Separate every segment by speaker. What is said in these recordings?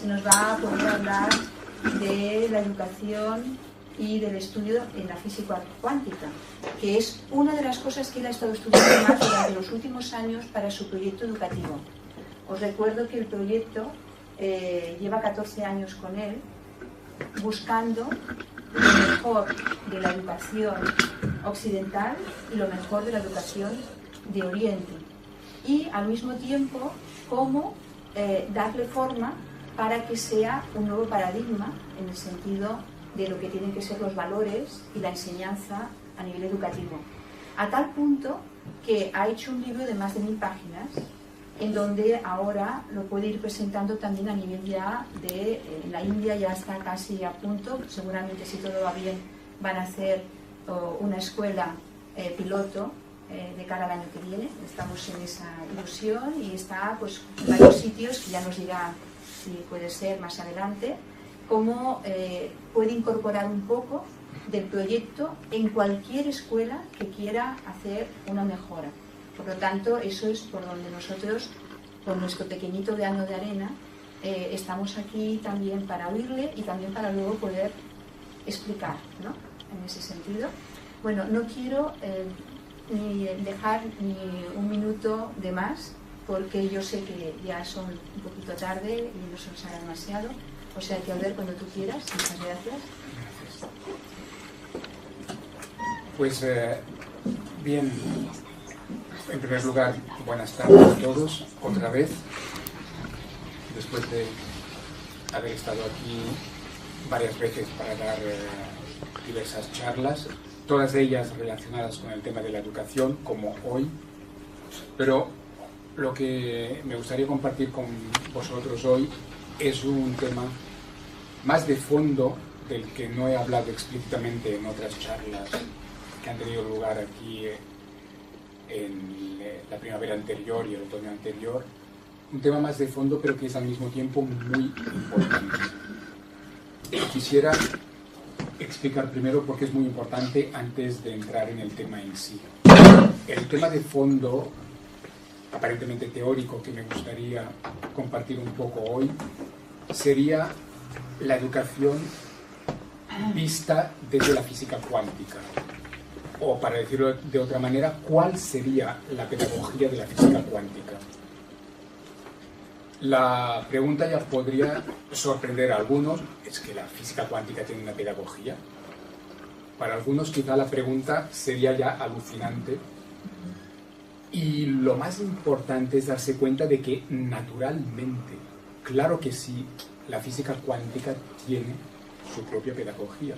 Speaker 1: se nos va a poder hablar de la educación y del estudio en la física cuántica, que es una de las cosas que él ha estado estudiando más durante los últimos años para su proyecto educativo. Os recuerdo que el proyecto lleva 14 años con él, buscando lo mejor de la educación occidental y lo mejor de la educación de Oriente, y al mismo tiempo cómo darle forma para que sea un nuevo paradigma en el sentido de lo que tienen que ser los valores y la enseñanza a nivel educativo, a tal punto que ha hecho un libro de más de 1000 páginas en donde ahora lo puede ir presentando también a nivel ya de la India. Ya está casi a punto, seguramente si todo va bien van a hacer una escuela piloto de cara al año que viene. Estamos en esa ilusión y está pues en varios sitios que ya nos dirá si puede ser más adelante, cómo puede incorporar un poco del proyecto en cualquier escuela que quiera hacer una mejora. Por lo tanto, eso es por donde nosotros, con nuestro pequeñito grano de arena, estamos aquí también para oírle y también para luego poder explicar, ¿no? En ese sentido. Bueno, no quiero ni dejar ni un minuto de más, porque yo sé que ya son un poquito tarde y no se nos hará demasiado. O sea que, Albert, cuando tú quieras. Muchas gracias.
Speaker 2: Pues bien, en primer lugar, buenas tardes a todos, otra vez, después de haber estado aquí varias veces para dar diversas charlas, todas ellas relacionadas con el tema de la educación, como hoy, pero lo que me gustaría compartir con vosotros hoy es un tema más de fondo del que no he hablado explícitamente en otras charlas que han tenido lugar aquí en la primavera anterior y el otoño anterior. Un tema más de fondo, pero que es al mismo tiempo muy importante. Quisiera explicar primero por qué es muy importante antes de entrar en el tema en sí. El tema de fondo, aparentemente teórico, que me gustaría compartir un poco hoy, sería la educación vista desde la física cuántica. O, para decirlo de otra manera, ¿cuál sería la pedagogía de la física cuántica? La pregunta ya podría sorprender a algunos. ¿Es que la física cuántica tiene una pedagogía? Para algunos quizá la pregunta sería ya alucinante. Y lo más importante es darse cuenta de que naturalmente, claro que sí, la física cuántica tiene su propia pedagogía,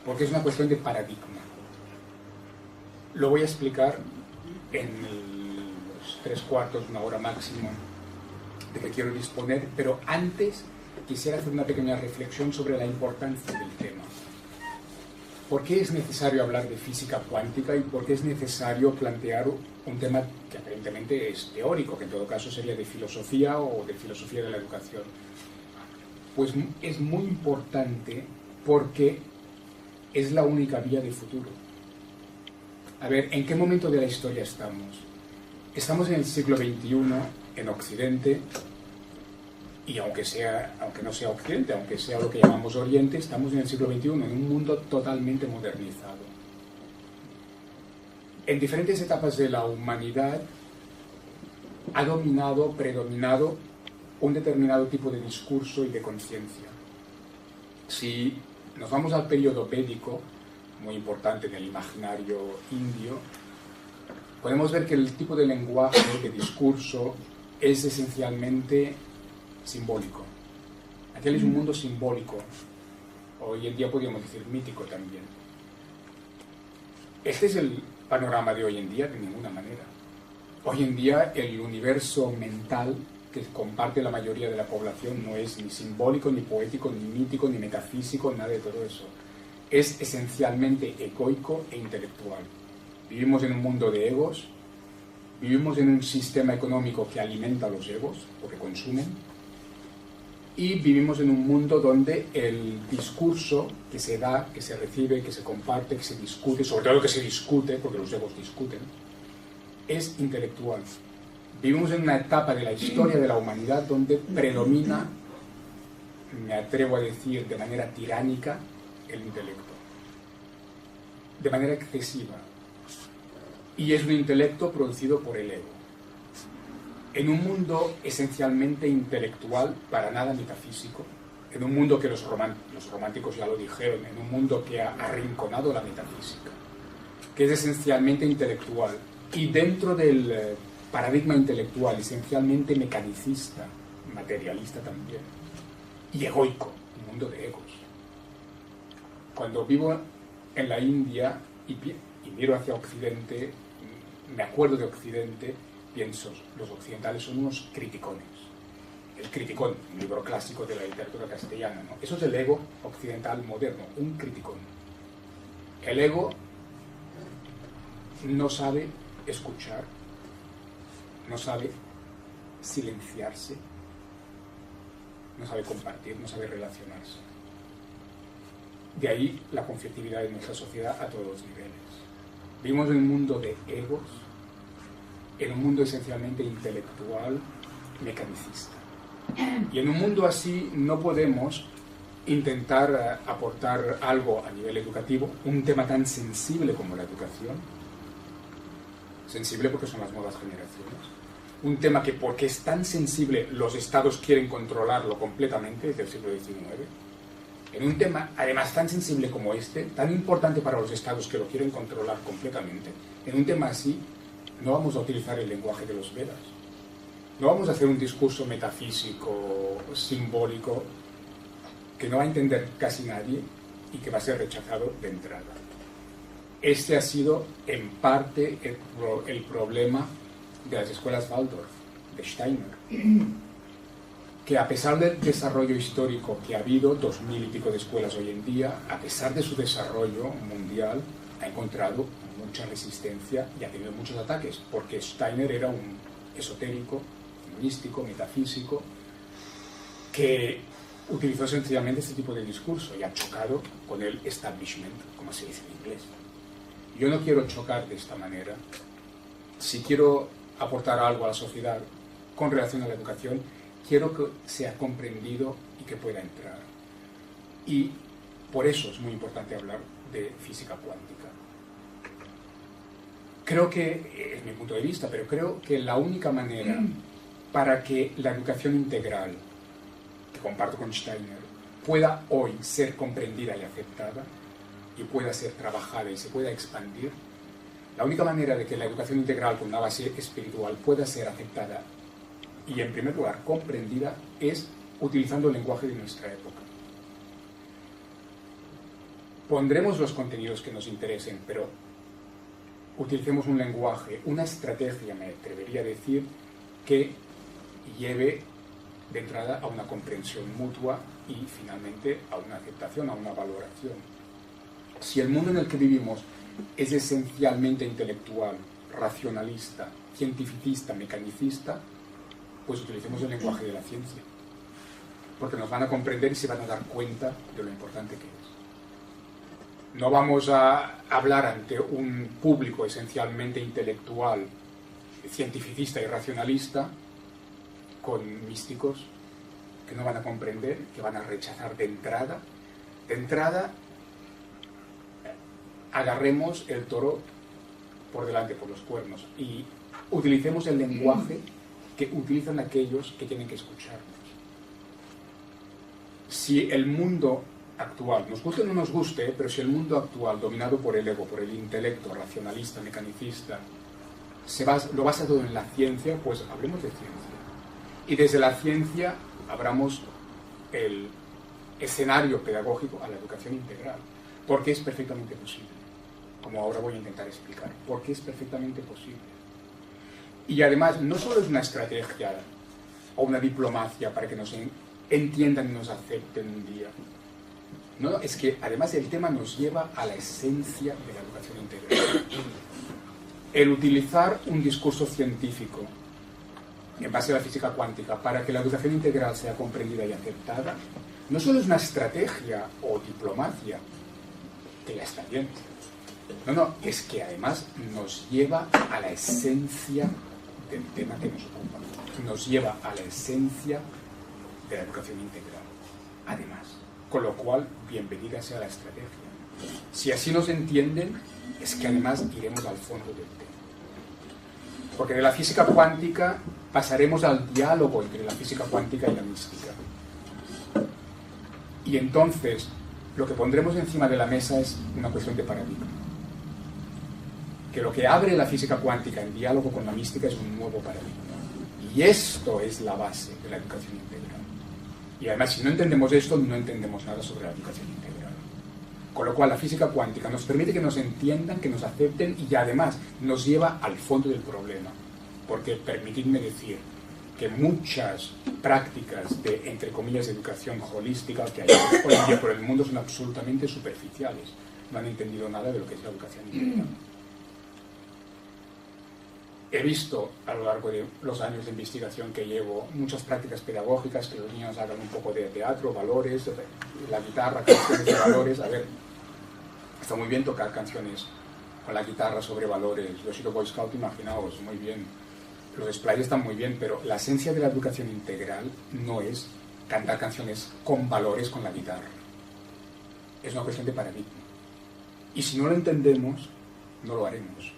Speaker 2: porque es una cuestión de paradigma. Lo voy a explicar en los 3/4, una hora máximo de que quiero disponer, pero antes quisiera hacer una pequeña reflexión sobre la importancia del tema. ¿Por qué es necesario hablar de física cuántica y por qué es necesario plantear un tema que aparentemente es teórico, que en todo caso sería de filosofía o de filosofía de la educación? Pues es muy importante porque es la única vía de futuro. A ver, ¿en qué momento de la historia estamos? Estamos en el siglo XXI, en Occidente, y aunque no sea Occidente, aunque sea lo que llamamos Oriente, estamos en el siglo XXI, en un mundo totalmente modernizado. En diferentes etapas de la humanidad ha predominado un determinado tipo de discurso y de conciencia. Si nos vamos al periodo védico, muy importante en el imaginario indio, podemos ver que el tipo de lenguaje, de discurso, es esencialmente simbólico. Aquel es un mundo simbólico. Hoy en día podríamos decir mítico también. Este es el panorama de hoy en día, de ninguna manera. Hoy en día el universo mental que comparte la mayoría de la población no es ni simbólico, ni poético, ni mítico, ni metafísico, nada de todo eso. Es esencialmente egoico e intelectual. Vivimos en un mundo de egos, vivimos en un sistema económico que alimenta los egos, porque consumen, y vivimos en un mundo donde el discurso que se da, que se recibe, que se comparte, que se discute, sobre todo que se discute, porque los egos discuten, es intelectual. Vivimos en una etapa de la historia de la humanidad donde predomina me atrevo a decir de manera tiránica, el intelecto. De manera excesiva. Y es un intelecto producido por el ego. En un mundo esencialmente intelectual, para nada metafísico, en un mundo que los románticos ya lo dijeron, en un mundo que ha arrinconado la metafísica, que es esencialmente intelectual, y dentro del paradigma intelectual esencialmente mecanicista, materialista también, y egoico, un mundo de egos. Cuando vivo en la India y miro hacia Occidente, me acuerdo de Occidente, pienso, los occidentales son unos criticones. El criticón, un libro clásico de la literatura castellana, ¿no? Eso es el ego occidental moderno, un criticón. El ego no sabe escuchar, no sabe silenciarse, no sabe compartir, no sabe relacionarse. De ahí la conflictividad de nuestra sociedad a todos los niveles. Vivimos en un mundo de egos, en un mundo esencialmente intelectual, mecanicista. Y en un mundo así no podemos intentar aportar algo a nivel educativo, un tema tan sensible como la educación, sensible porque son las nuevas generaciones, un tema que porque es tan sensible los estados quieren controlarlo completamente desde el siglo XIX, en un tema además tan sensible como este, tan importante para los estados que lo quieren controlar completamente, en un tema así no vamos a utilizar el lenguaje de los Vedas. No vamos a hacer un discurso metafísico, simbólico, que no va a entender casi nadie y que va a ser rechazado de entrada. Este ha sido, en parte, el problema de las escuelas Waldorf, de Steiner, que a pesar del desarrollo histórico que ha habido, 2000 y pico de escuelas hoy en día, a pesar de su desarrollo mundial, ha encontrado mucha resistencia y ha tenido muchos ataques, porque Steiner era un esotérico, místico, metafísico, que utilizó sencillamente este tipo de discurso y ha chocado con el establishment, como se dice en inglés. Yo no quiero chocar de esta manera. Si quiero aportar algo a la sociedad con relación a la educación, quiero que sea comprendido y que pueda entrar. Y por eso es muy importante hablar de física cuántica. Creo que, es mi punto de vista, pero creo que la única manera para que la educación integral, que comparto con Steiner, pueda hoy ser comprendida y aceptada, y pueda ser trabajada y se pueda expandir, la única manera de que la educación integral con una base espiritual pueda ser aceptada y, en primer lugar, comprendida, es utilizando el lenguaje de nuestra época. Pondremos los contenidos que nos interesen, pero utilicemos un lenguaje, una estrategia, me atrevería a decir, que lleve de entrada a una comprensión mutua y finalmente a una aceptación, a una valoración. Si el mundo en el que vivimos es esencialmente intelectual, racionalista, cientificista, mecanicista, pues utilicemos el lenguaje de la ciencia, porque nos van a comprender y se van a dar cuenta de lo importante que es. No vamos a hablar ante un público esencialmente intelectual, cientificista y racionalista, con místicos que no van a comprender, que van a rechazar de entrada. De entrada, agarremos el toro por delante, por los cuernos, y utilicemos el lenguaje que utilizan aquellos que tienen que escucharnos. Si el mundo actual, nos guste o no nos guste, pero si el mundo actual, dominado por el ego, por el intelecto racionalista, mecanicista, lo basa todo en la ciencia, pues hablemos de ciencia. Y desde la ciencia abramos el escenario pedagógico a la educación integral, porque es perfectamente posible, como ahora voy a intentar explicar, porque es perfectamente posible. Y además, no solo es una estrategia o una diplomacia para que nos entiendan y nos acepten un día. No, es que además el tema nos lleva a la esencia de la educación integral. El utilizar un discurso científico en base a la física cuántica para que la educación integral sea comprendida y aceptada, no solo es una estrategia o diplomacia, que ya está bien. No, es que además nos lleva a la esencia del tema que nos ocupa. Nos lleva a la esencia de la educación integral. además. Con lo cual, bienvenida sea la estrategia. Si así nos entienden, es que además iremos al fondo del tema. Porque de la física cuántica pasaremos al diálogo entre la física cuántica y la mística. Y entonces, lo que pondremos encima de la mesa es una cuestión de paradigma. Que lo que abre la física cuántica en diálogo con la mística es un nuevo paradigma. Y esto es la base de la educación integral. Y además, si no entendemos esto, no entendemos nada sobre la educación integral. Con lo cual, la física cuántica nos permite que nos entiendan, que nos acepten y además nos lleva al fondo del problema. Porque permitidme decir que muchas prácticas de, entre comillas, educación holística que hay hoy en día por el mundo son absolutamente superficiales. No han entendido nada de lo que es la educación integral. He visto a lo largo de los años de investigación que llevo muchas prácticas pedagógicas, que los niños hagan un poco de teatro, valores, la guitarra, canciones de valores. A ver, está muy bien tocar canciones con la guitarra sobre valores. Yo he sido Boy Scout, imaginaos, muy bien. Los displays están muy bien, pero la esencia de la educación integral no es cantar canciones con valores con la guitarra. Es una cuestión de paradigma. Y si no lo entendemos, no lo haremos.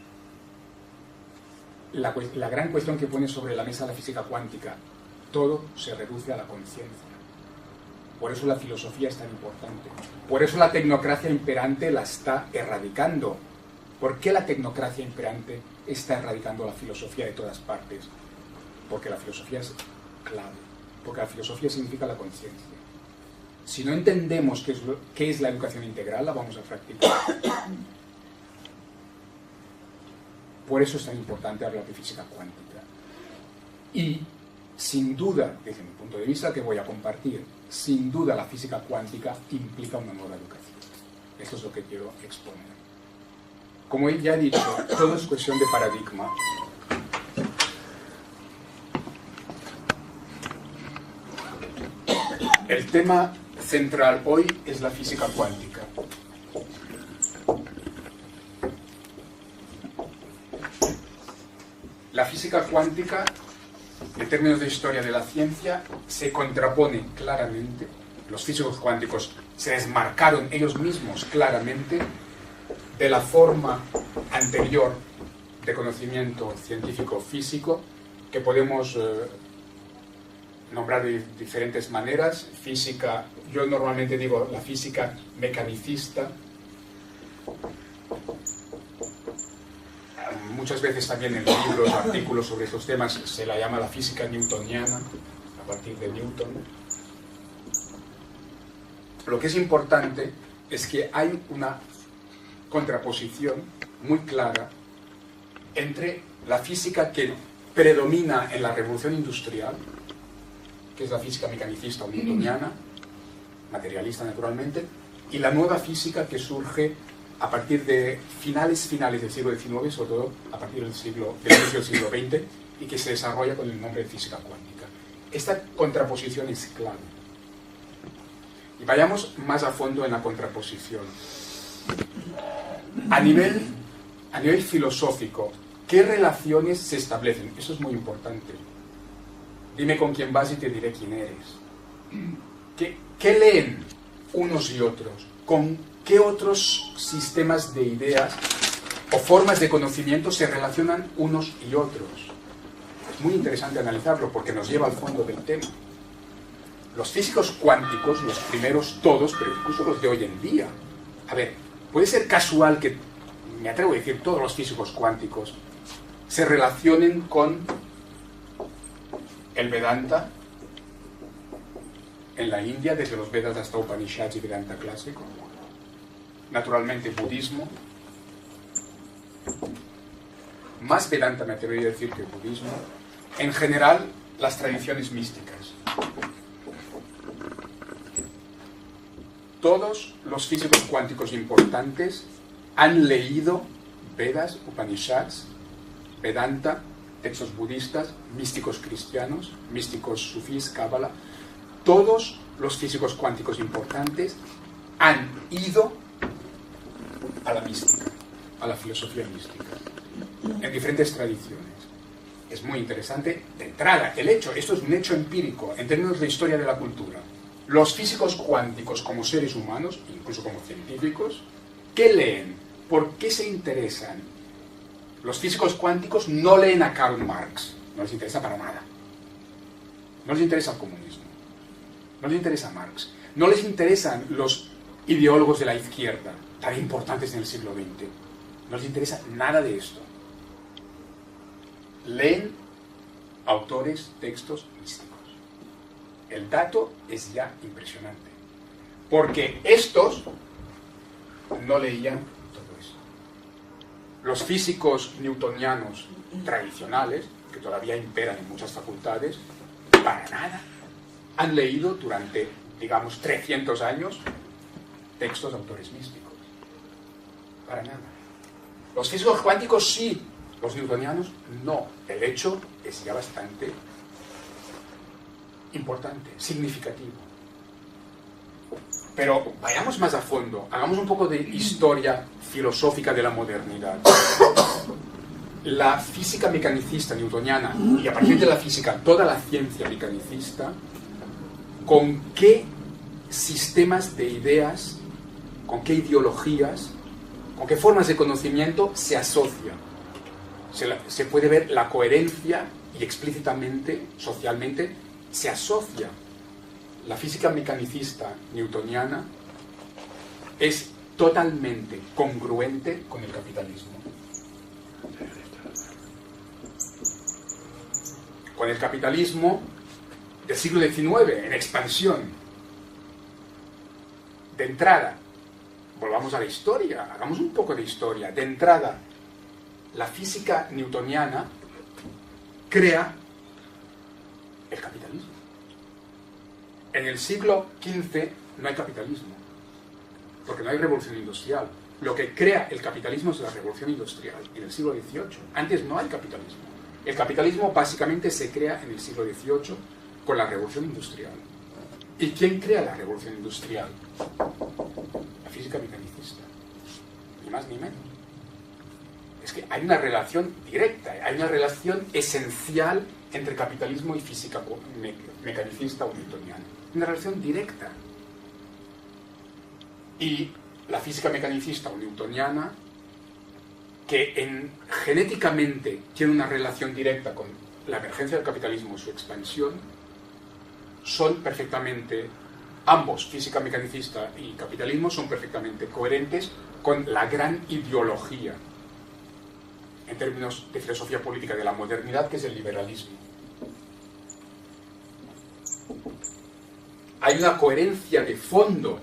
Speaker 2: La gran cuestión que pone sobre la mesa la física cuántica, todo se reduce a la conciencia. Por eso la filosofía es tan importante. Por eso la tecnocracia imperante la está erradicando. ¿Por qué la tecnocracia imperante está erradicando la filosofía de todas partes? Porque la filosofía es clave. Porque la filosofía significa la conciencia. Si no entendemos qué es la educación integral, la vamos a practicar. Por eso es tan importante hablar de física cuántica. Y, sin duda, desde mi punto de vista, que voy a compartir, sin duda la física cuántica implica una nueva educación. Esto es lo que quiero exponer. Como ya he dicho, todo es cuestión de paradigma. El tema central hoy es la física cuántica. La física cuántica, en términos de historia de la ciencia, se contrapone claramente, los físicos cuánticos se desmarcaron ellos mismos claramente de la forma anterior de conocimiento científico-físico que podemos nombrar de diferentes maneras. Física, yo normalmente digo la física mecanicista. Muchas veces también en libros, artículos sobre estos temas se la llama la física newtoniana, a partir de Newton. Lo que es importante es que hay una contraposición muy clara entre la física que predomina en la revolución industrial, que es la física mecanicista o newtoniana, materialista naturalmente, y la nueva física que surge a partir de finales del siglo XIX, sobre todo a partir del inicio del siglo XX, y que se desarrolla con el nombre de física cuántica. Esta contraposición es clave. Y vayamos más a fondo en la contraposición. A nivel filosófico, ¿qué relaciones se establecen? Eso es muy importante. Dime con quién vas y te diré quién eres. ¿Qué leen unos y otros? ¿Con qué otros sistemas de ideas o formas de conocimiento se relacionan unos y otros? Es muy interesante analizarlo porque nos lleva al fondo del tema. Los físicos cuánticos, los primeros todos, pero incluso los de hoy en día. A ver, puede ser casual que, me atrevo a decir, todos los físicos cuánticos se relacionen con el Vedanta en la India, desde los Vedas hasta Upanishads y Vedanta clásico. Naturalmente, budismo. Más Vedanta me atrevería a decir que budismo. En general, las tradiciones místicas. Todos los físicos cuánticos importantes han leído Vedas, Upanishads, Vedanta, textos budistas, místicos cristianos, místicos sufís, Cábala. Todos los físicos cuánticos importantes han ido a la mística, a la filosofía mística, en diferentes tradiciones. Es muy interesante de entrada el hecho, esto es un hecho empírico en términos de historia de la cultura. los físicos cuánticos como seres humanos, incluso como científicos, ¿qué leen? ¿Por qué se interesan? Los físicos cuánticos no leen a Karl Marx, no les interesa para nada. No les interesa el comunismo, no les interesa Marx, no les interesan los ideólogos de la izquierda, tan importantes en el siglo XX. No les interesa nada de esto. Leen autores, textos místicos. El dato es ya impresionante, porque estos no leían todo eso. Los físicos newtonianos tradicionales, que todavía imperan en muchas facultades, para nada han leído durante, digamos, 300 años textos de autores místicos. Para nada. Los físicos cuánticos sí, los newtonianos no. El hecho es ya bastante importante, significativo. Pero vayamos más a fondo, hagamos un poco de historia filosófica de la modernidad. La física mecanicista newtoniana, y a partir de la física toda la ciencia mecanicista, ¿con qué sistemas de ideas, con qué ideologías, con qué formas de conocimiento se asocia? Se puede ver la coherencia y explícitamente, socialmente, se asocia. La física mecanicista newtoniana es totalmente congruente con el capitalismo. Con el capitalismo del siglo XIX, en expansión. De entrada, volvamos a la historia, hagamos un poco de historia. De entrada, la física newtoniana crea el capitalismo. En el siglo XV no hay capitalismo, porque no hay revolución industrial. Lo que crea el capitalismo es la revolución industrial, en el siglo XVIII. Antes no hay capitalismo. El capitalismo básicamente se crea en el siglo XVIII con la revolución industrial. ¿Y quién crea la revolución industrial? La física mecanicista. Ni más ni menos. Es que hay una relación directa, hay una relación esencial entre capitalismo y física mecanicista o newtoniana. Una relación directa. Y la física mecanicista o newtoniana, que genéticamente tiene una relación directa con la emergencia del capitalismo y su expansión, son perfectamente, ambos, física mecanicista y capitalismo, son perfectamente coherentes con la gran ideología en términos de filosofía política de la modernidad, que es el liberalismo. Hay una coherencia de fondo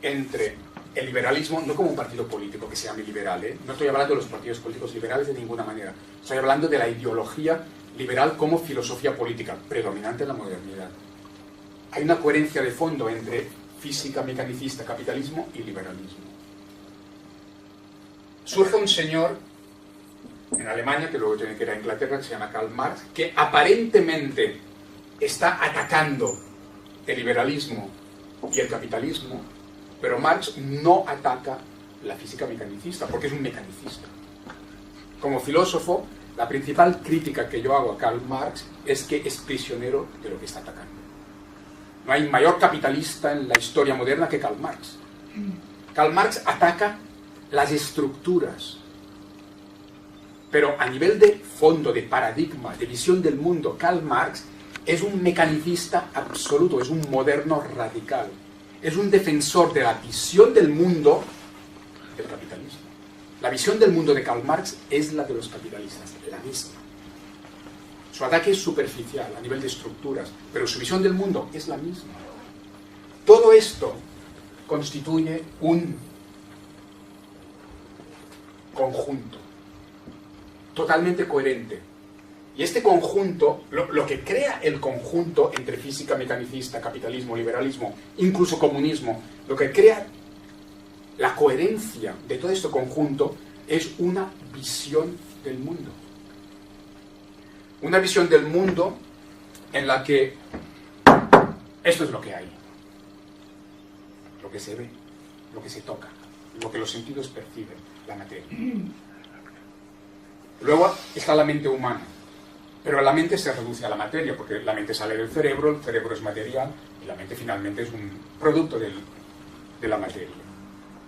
Speaker 2: entre el liberalismo, no como un partido político que se llame liberal, no estoy hablando de los partidos políticos liberales de ninguna manera, estoy hablando de la ideología liberal como filosofía política predominante en la modernidad. Hay una coherencia de fondo entre física mecanicista, capitalismo y liberalismo. Surge un señor en Alemania, que luego tiene que ir a Inglaterra, que se llama Karl Marx, que aparentemente está atacando el liberalismo y el capitalismo, pero Marx no ataca la física mecanicista, porque es un mecanicista. Como filósofo, la principal crítica que yo hago a Karl Marx es que es prisionero de lo que está atacando. No hay mayor capitalista en la historia moderna que Karl Marx. Karl Marx ataca las estructuras, pero a nivel de fondo, de paradigma, de visión del mundo, Karl Marx es un mecanicista absoluto, es un moderno radical, es un defensor de la visión del mundo del capitalismo. La visión del mundo de Karl Marx es la de los capitalistas, la misma. Su ataque es superficial a nivel de estructuras, pero su visión del mundo es la misma. Todo esto constituye un conjunto totalmente coherente. Y este conjunto, lo que crea el conjunto entre física mecanicista, capitalismo, liberalismo, incluso comunismo, lo que crea la coherencia de todo este conjunto es una visión del mundo. Una visión del mundo en la que esto es lo que hay, lo que se ve, lo que se toca, lo que los sentidos perciben, la materia. Luego está la mente humana, pero la mente se reduce a la materia, porque la mente sale del cerebro, el cerebro es material, Y la mente finalmente es un producto de la materia.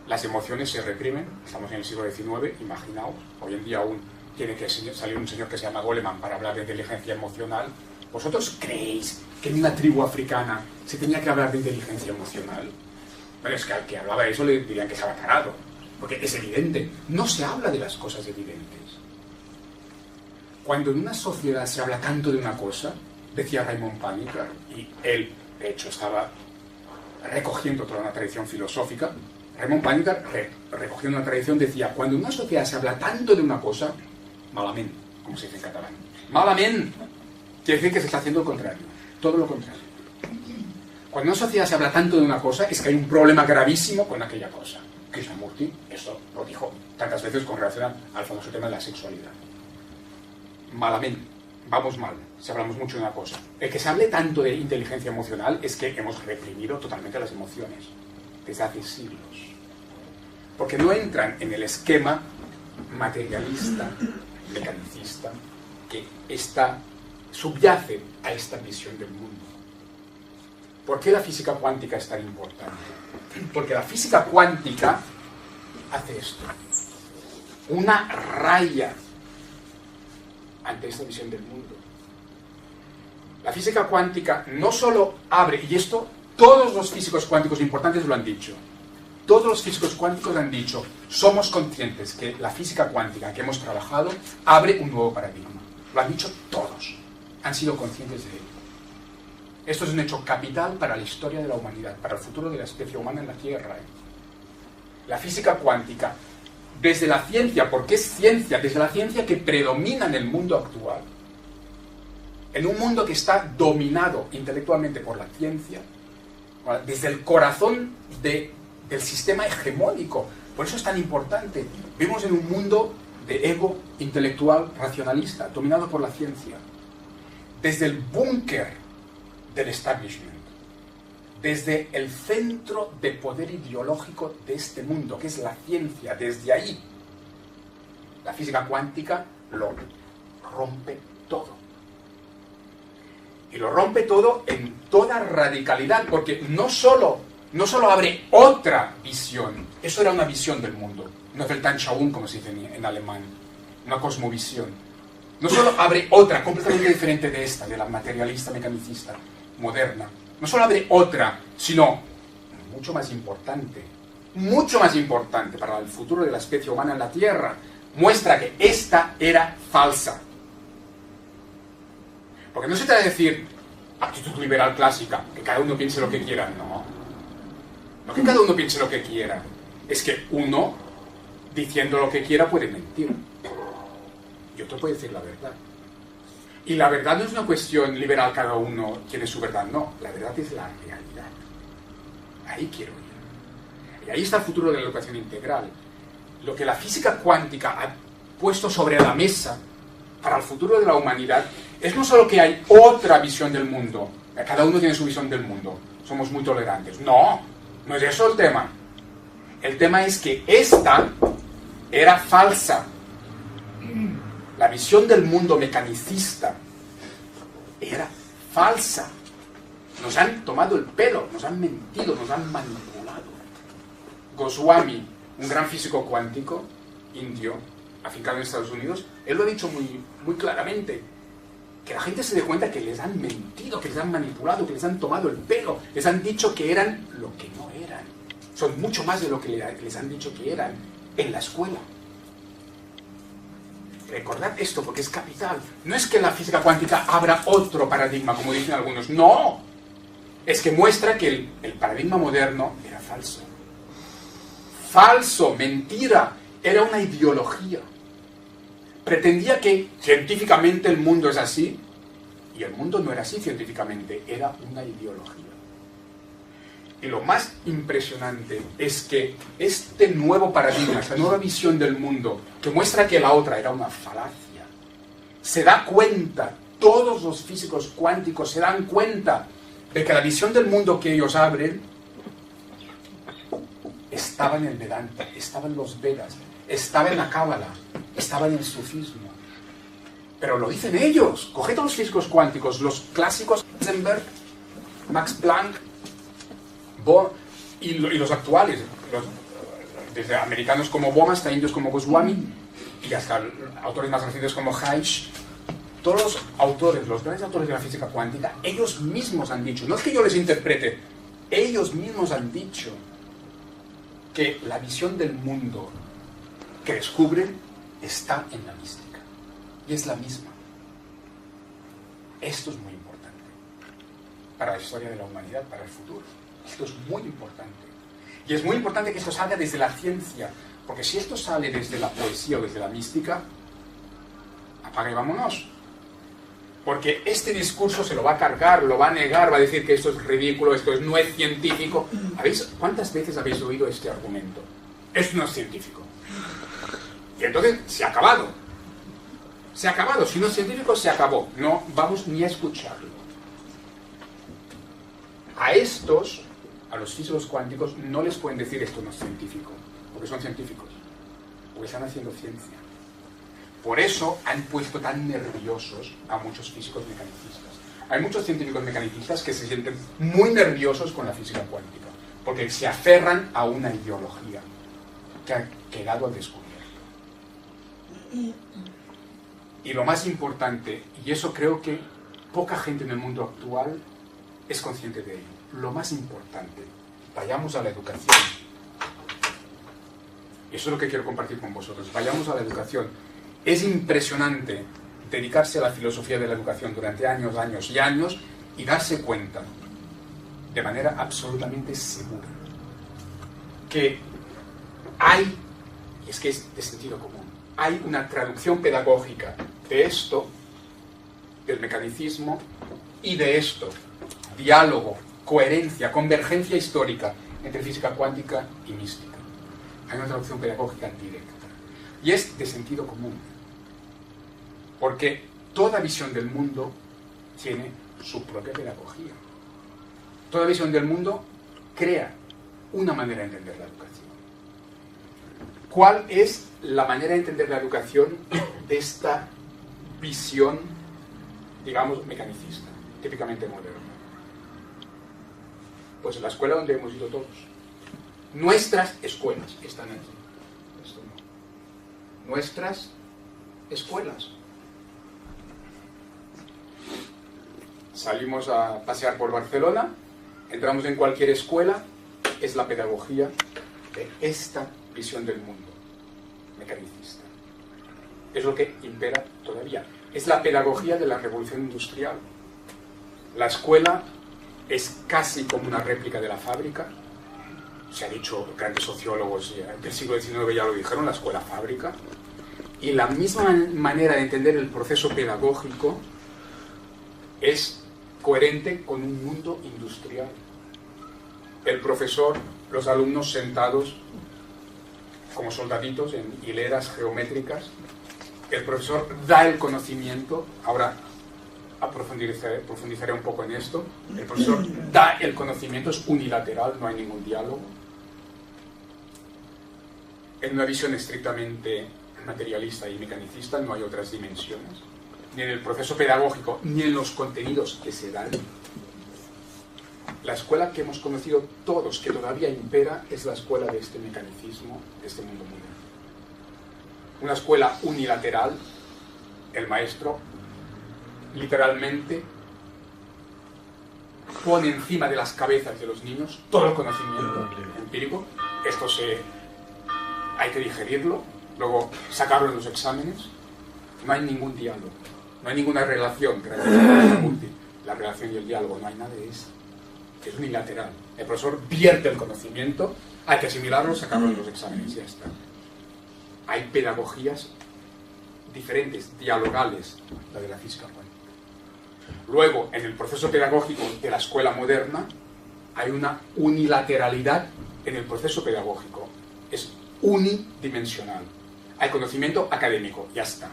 Speaker 2: Las emociones se reprimen, estamos en el siglo XIX, imaginaos, hoy en día aún tiene que salir un señor que se llama Goleman para hablar de inteligencia emocional. ¿Vosotros creéis que en una tribu africana se tenía que hablar de inteligencia emocional? Bueno, es que al que hablaba de eso le dirían que estaba tarado, porque es evidente, no se habla de las cosas evidentes. Cuando en una sociedad se habla tanto de una cosa, decía Raymond Panikkar, y él, de hecho, estaba recogiendo toda una tradición filosófica, Raymond Panikkar, recogiendo una tradición, decía, cuando en una sociedad se habla tanto de una cosa, malament, como se dice en catalán, malament, quiere decir que se está haciendo lo contrario, todo lo contrario. Cuando en una sociedad se habla tanto de una cosa, es que hay un problema gravísimo con aquella cosa. Krishnamurti, esto lo dijo tantas veces con relación al famoso tema de la sexualidad. Malament, vamos mal, si hablamos mucho de una cosa. El que se hable tanto de inteligencia emocional es que hemos reprimido totalmente las emociones, desde hace siglos. Porque no entran en el esquema materialista, mecanicista, que subyace a esta visión del mundo. ¿Por qué la física cuántica es tan importante? Porque la física cuántica hace esto. Una raya ante esta visión del mundo. La física cuántica no solo abre, y esto todos los físicos cuánticos importantes lo han dicho, todos los físicos cuánticos han dicho, somos conscientes que la física cuántica que hemos trabajado abre un nuevo paradigma. Lo han dicho todos, han sido conscientes de ello. Esto es un hecho capital para la historia de la humanidad, para el futuro de la especie humana en la Tierra. La física cuántica, desde la ciencia, porque es ciencia, desde la ciencia que predomina en el mundo actual, en un mundo que está dominado intelectualmente por la ciencia, desde el corazón del sistema hegemónico. Por eso es tan importante. Vivimos en un mundo de ego intelectual racionalista, dominado por la ciencia. Desde el búnker del establishment, desde el centro de poder ideológico de este mundo, que es la ciencia, desde ahí, la física cuántica lo rompe todo. Y lo rompe todo en toda radicalidad, porque no solo abre otra visión, eso era una visión del mundo, una Weltanschauung, como se dice en alemán, una cosmovisión. No solo abre otra, completamente diferente de esta, de la materialista mecanicista moderna, no solo abre otra, sino mucho más importante para el futuro de la especie humana en la Tierra, muestra que esta era falsa. Porque no se trata de decir actitud liberal clásica, que cada uno piense lo que quiera, no que cada uno piense lo que quiera, es que uno, diciendo lo que quiera, puede mentir, y otro puede decir la verdad. Y la verdad no es una cuestión liberal, cada uno tiene su verdad, no, la verdad es la realidad. Ahí quiero ir. Y ahí está el futuro de la educación integral. Lo que la física cuántica ha puesto sobre la mesa para el futuro de la humanidad es no solo que hay otra visión del mundo, cada uno tiene su visión del mundo, somos muy tolerantes. No es eso el tema. El tema es que esta era falsa. La visión del mundo mecanicista era falsa. Nos han tomado el pelo, nos han mentido, nos han manipulado. Goswami, un gran físico cuántico indio, afincado en Estados Unidos, él lo ha dicho muy claramente, que la gente se dé cuenta que les han mentido, que les han manipulado, que les han tomado el pelo, les han dicho que eran lo que no eran. Son mucho más de lo que les han dicho que eran en la escuela. Recordad esto porque es capital. No es que la física cuántica abra otro paradigma, como dicen algunos. No. Es que muestra que el paradigma moderno era falso. Falso, mentira. Era una ideología. Pretendía que científicamente el mundo es así. Y el mundo no era así científicamente. Era una ideología. Y lo más impresionante es que este nuevo paradigma, esta nueva visión del mundo, que muestra que la otra era una falacia, se da cuenta, todos los físicos cuánticos se dan cuenta de que la visión del mundo que ellos abren estaba en el Vedanta, estaba en los Vedas, estaba en la Cábala, estaba en el sufismo. Pero lo dicen ellos. Coged a los físicos cuánticos, los clásicos, Heisenberg, Max Planck, y los actuales, desde americanos como Bohm hasta indios como Goswami, y hasta autores más recientes como Hayek. Todos los autores, los grandes autores de la física cuántica, ellos mismos han dicho, no es que yo les interprete, ellos mismos han dicho que la visión del mundo que descubren está en la mística. Y es la misma. Esto es muy importante para la historia de la humanidad, para el futuro. Esto es muy importante. Y es muy importante que esto salga desde la ciencia, porque si esto sale desde la poesía o desde la mística, apaga y vámonos. Porque este discurso se lo va a cargar, lo va a negar, va a decir que esto es ridículo, esto no es científico. ¿Cuántas veces habéis oído este argumento? Esto no es científico. Y entonces se ha acabado. Se ha acabado. Si no es científico, se acabó. No vamos ni a escucharlo. A estos, a los físicos cuánticos, no les pueden decir esto no es científico, porque son científicos, porque están haciendo ciencia. Por eso han puesto tan nerviosos a muchos físicos mecanicistas. Hay muchos científicos mecanicistas que se sienten muy nerviosos con la física cuántica, porque se aferran a una ideología que ha quedado al descubierto. Y lo más importante, y eso creo que poca gente en el mundo actual es consciente de ello, lo más importante, vayamos a la educación. Y eso es lo que quiero compartir con vosotros, vayamos a la educación. Es impresionante dedicarse a la filosofía de la educación durante años, años y años y darse cuenta, de manera absolutamente segura, que hay, y es que es de sentido común, hay una traducción pedagógica de esto, del mecanicismo, y de esto, diálogo, coherencia, convergencia histórica entre física cuántica y mística. Hay una traducción pedagógica directa. Y es de sentido común. Porque toda visión del mundo tiene su propia pedagogía. Toda visión del mundo crea una manera de entender la educación. ¿Cuál es la manera de entender la educación de esta visión, digamos, mecanicista, típicamente moderna? Pues la escuela donde hemos ido todos. Nuestras escuelas están aquí. Esto no. Nuestras escuelas. Salimos a pasear por Barcelona, entramos en cualquier escuela, es la pedagogía de esta visión del mundo mecanicista. Es lo que impera todavía. Es la pedagogía de la revolución industrial. La escuela es casi como una réplica de la fábrica. Se ha dicho, grandes sociólogos del siglo XIX ya lo dijeron, la escuela-fábrica. Y la misma manera de entender el proceso pedagógico es coherente con un mundo industrial. El profesor, los alumnos sentados como soldaditos en hileras geométricas. El profesor da el conocimiento. Ahora profundizaré un poco en esto. El profesor da el conocimiento, es unilateral, no hay ningún diálogo. En una visión estrictamente materialista y mecanicista no hay otras dimensiones, ni en el proceso pedagógico, ni en los contenidos que se dan. La escuela que hemos conocido todos, que todavía impera, es la escuela de este mecanicismo, de este mundo moderno. Una escuela unilateral, el maestro literalmente pone encima de las cabezas de los niños todo el conocimiento empírico. Esto hay que digerirlo, luego sacarlo en los exámenes. No hay ningún diálogo, no hay ninguna relación entre la relación y el diálogo, no hay nada de eso. Es unilateral. El profesor vierte el conocimiento, hay que asimilarlo, sacarlo en los exámenes y ya está. Hay pedagogías diferentes, dialogales, la de la física cuántica. Luego, en el proceso pedagógico de la escuela moderna, hay una unilateralidad en el proceso pedagógico. Es unidimensional. Hay conocimiento académico, ya está.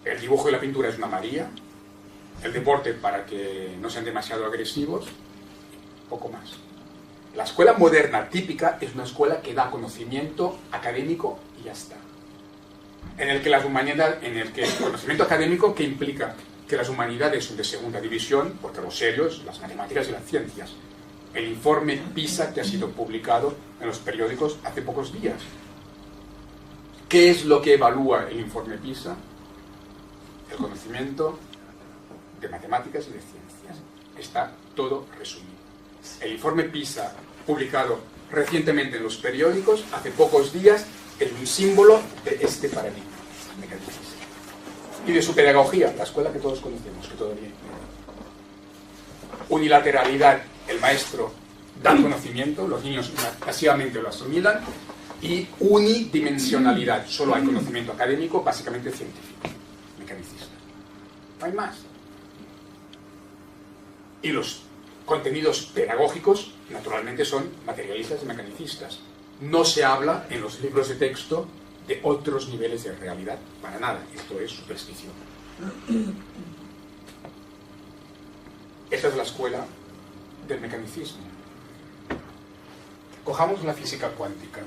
Speaker 2: El dibujo y la pintura es una María. El deporte para que no sean demasiado agresivos, poco más. La escuela moderna típica es una escuela que da conocimiento académico y ya está. En el que las humanidades, en el que el conocimiento académico que implica que las humanidades son de segunda división, porque lo serio es las matemáticas y las ciencias. El informe PISA que ha sido publicado en los periódicos hace pocos días. ¿Qué es lo que evalúa el informe PISA? El conocimiento de matemáticas y de ciencias. Está todo resumido. El informe PISA, publicado recientemente en los periódicos, hace pocos días, es un símbolo de este paradigma mecanicista. Y de su pedagogía, la escuela que todos conocemos, que todavía hay. Unilateralidad, el maestro da el conocimiento, los niños pasivamente lo asimilan, y unidimensionalidad, solo hay conocimiento académico, básicamente científico, mecanicista. No hay más. Y los contenidos pedagógicos, naturalmente, son materialistas y mecanicistas. No se habla en los libros de texto de otros niveles de realidad, para nada. Esto es superstición. Esta es la escuela del mecanicismo. Cojamos la física cuántica.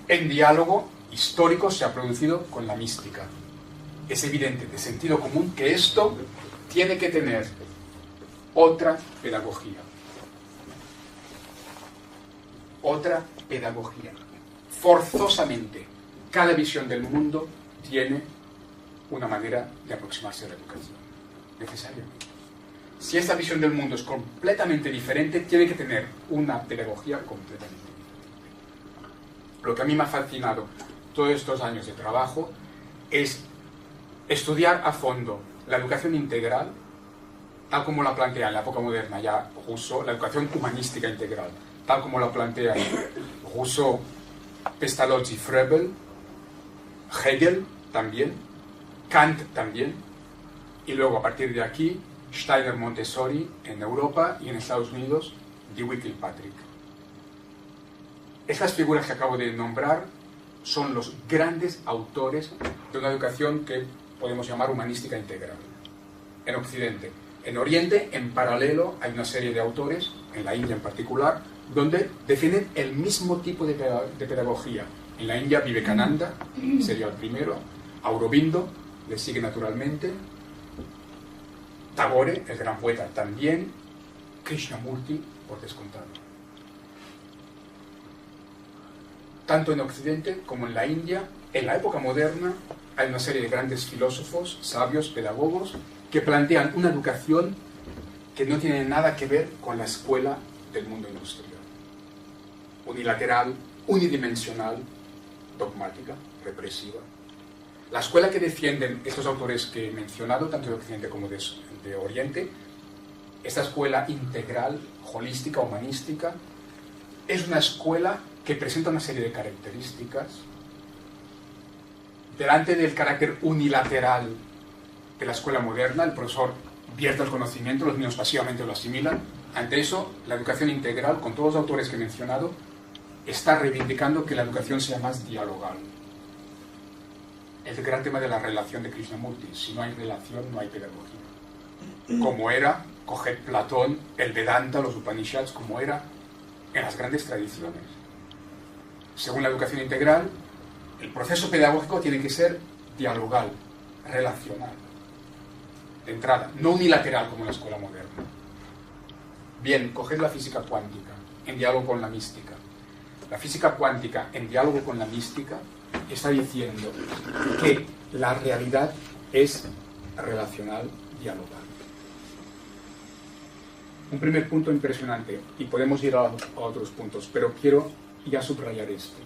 Speaker 2: En diálogo histórico se ha producido con la mística. Es evidente, de sentido común, que esto tiene que tener otra pedagogía. Otra pedagogía. Forzosamente, cada visión del mundo tiene una manera de aproximarse a la educación. Necesariamente. Si esta visión del mundo es completamente diferente, tiene que tener una pedagogía completamente diferente. Lo que a mí me ha fascinado todos estos años de trabajo es estudiar a fondo la educación integral, tal como la plantea en la época moderna ya Rousseau, la educación humanística integral, tal como la plantean Rousseau, Pestalozzi, Froebel, Hegel también, Kant también, y luego a partir de aquí Steiner, Montessori en Europa y en Estados Unidos, Dewey Kilpatrick. Estas figuras que acabo de nombrar son los grandes autores de una educación que podemos llamar humanística integral en Occidente. En Oriente, en paralelo, hay una serie de autores, en la India en particular, donde defienden el mismo tipo de pedagogía. En la India, Vivekananda sería el primero, Aurobindo le sigue naturalmente, Tagore, el gran poeta, también, Krishnamurti, por descontado. Tanto en Occidente como en la India, en la época moderna, hay una serie de grandes filósofos, sabios, pedagogos, que plantean una educación que no tiene nada que ver con la escuela del mundo industrial. Unilateral, unidimensional, dogmática, represiva. La escuela que defienden estos autores que he mencionado, tanto de Occidente como de Oriente, esta escuela integral, holística, humanística, es una escuela que presenta una serie de características delante del carácter unilateral de la escuela moderna. El profesor vierte el conocimiento, los niños pasivamente lo asimilan. Ante eso, la educación integral, con todos los autores que he mencionado, está reivindicando que la educación sea más dialogal. El gran tema de la relación de Krishnamurti: si no hay relación, no hay pedagogía. Como era, coged Platón, el Vedanta, los Upanishads, como era en las grandes tradiciones. Según la educación integral, el proceso pedagógico tiene que ser dialogal, relacional, de entrada, no unilateral como en la escuela moderna. Bien, coged la física cuántica en diálogo con la mística. La física cuántica en diálogo con la mística está diciendo que la realidad es relacional, dialogal. Un primer punto impresionante, y podemos ir a otros puntos, pero quiero ya subrayar esto.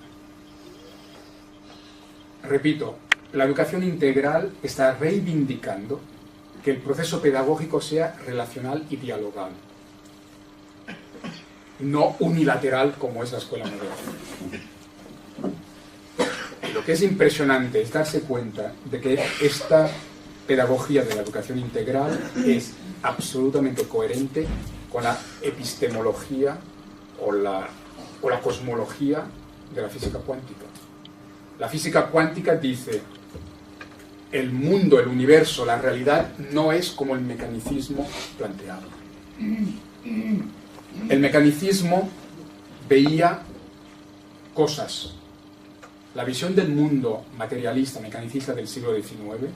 Speaker 2: Repito, la educación integral está reivindicando que el proceso pedagógico sea relacional y dialogal, no unilateral como es la escuela moderna. Y lo que es impresionante es darse cuenta de que esta pedagogía de la educación integral es absolutamente coherente con la epistemología o la cosmología de la física cuántica. La física cuántica dice: el mundo, el universo, la realidad no es como el mecanicismo planteado. El mecanicismo veía cosas. La visión del mundo materialista, mecanicista del siglo XIX,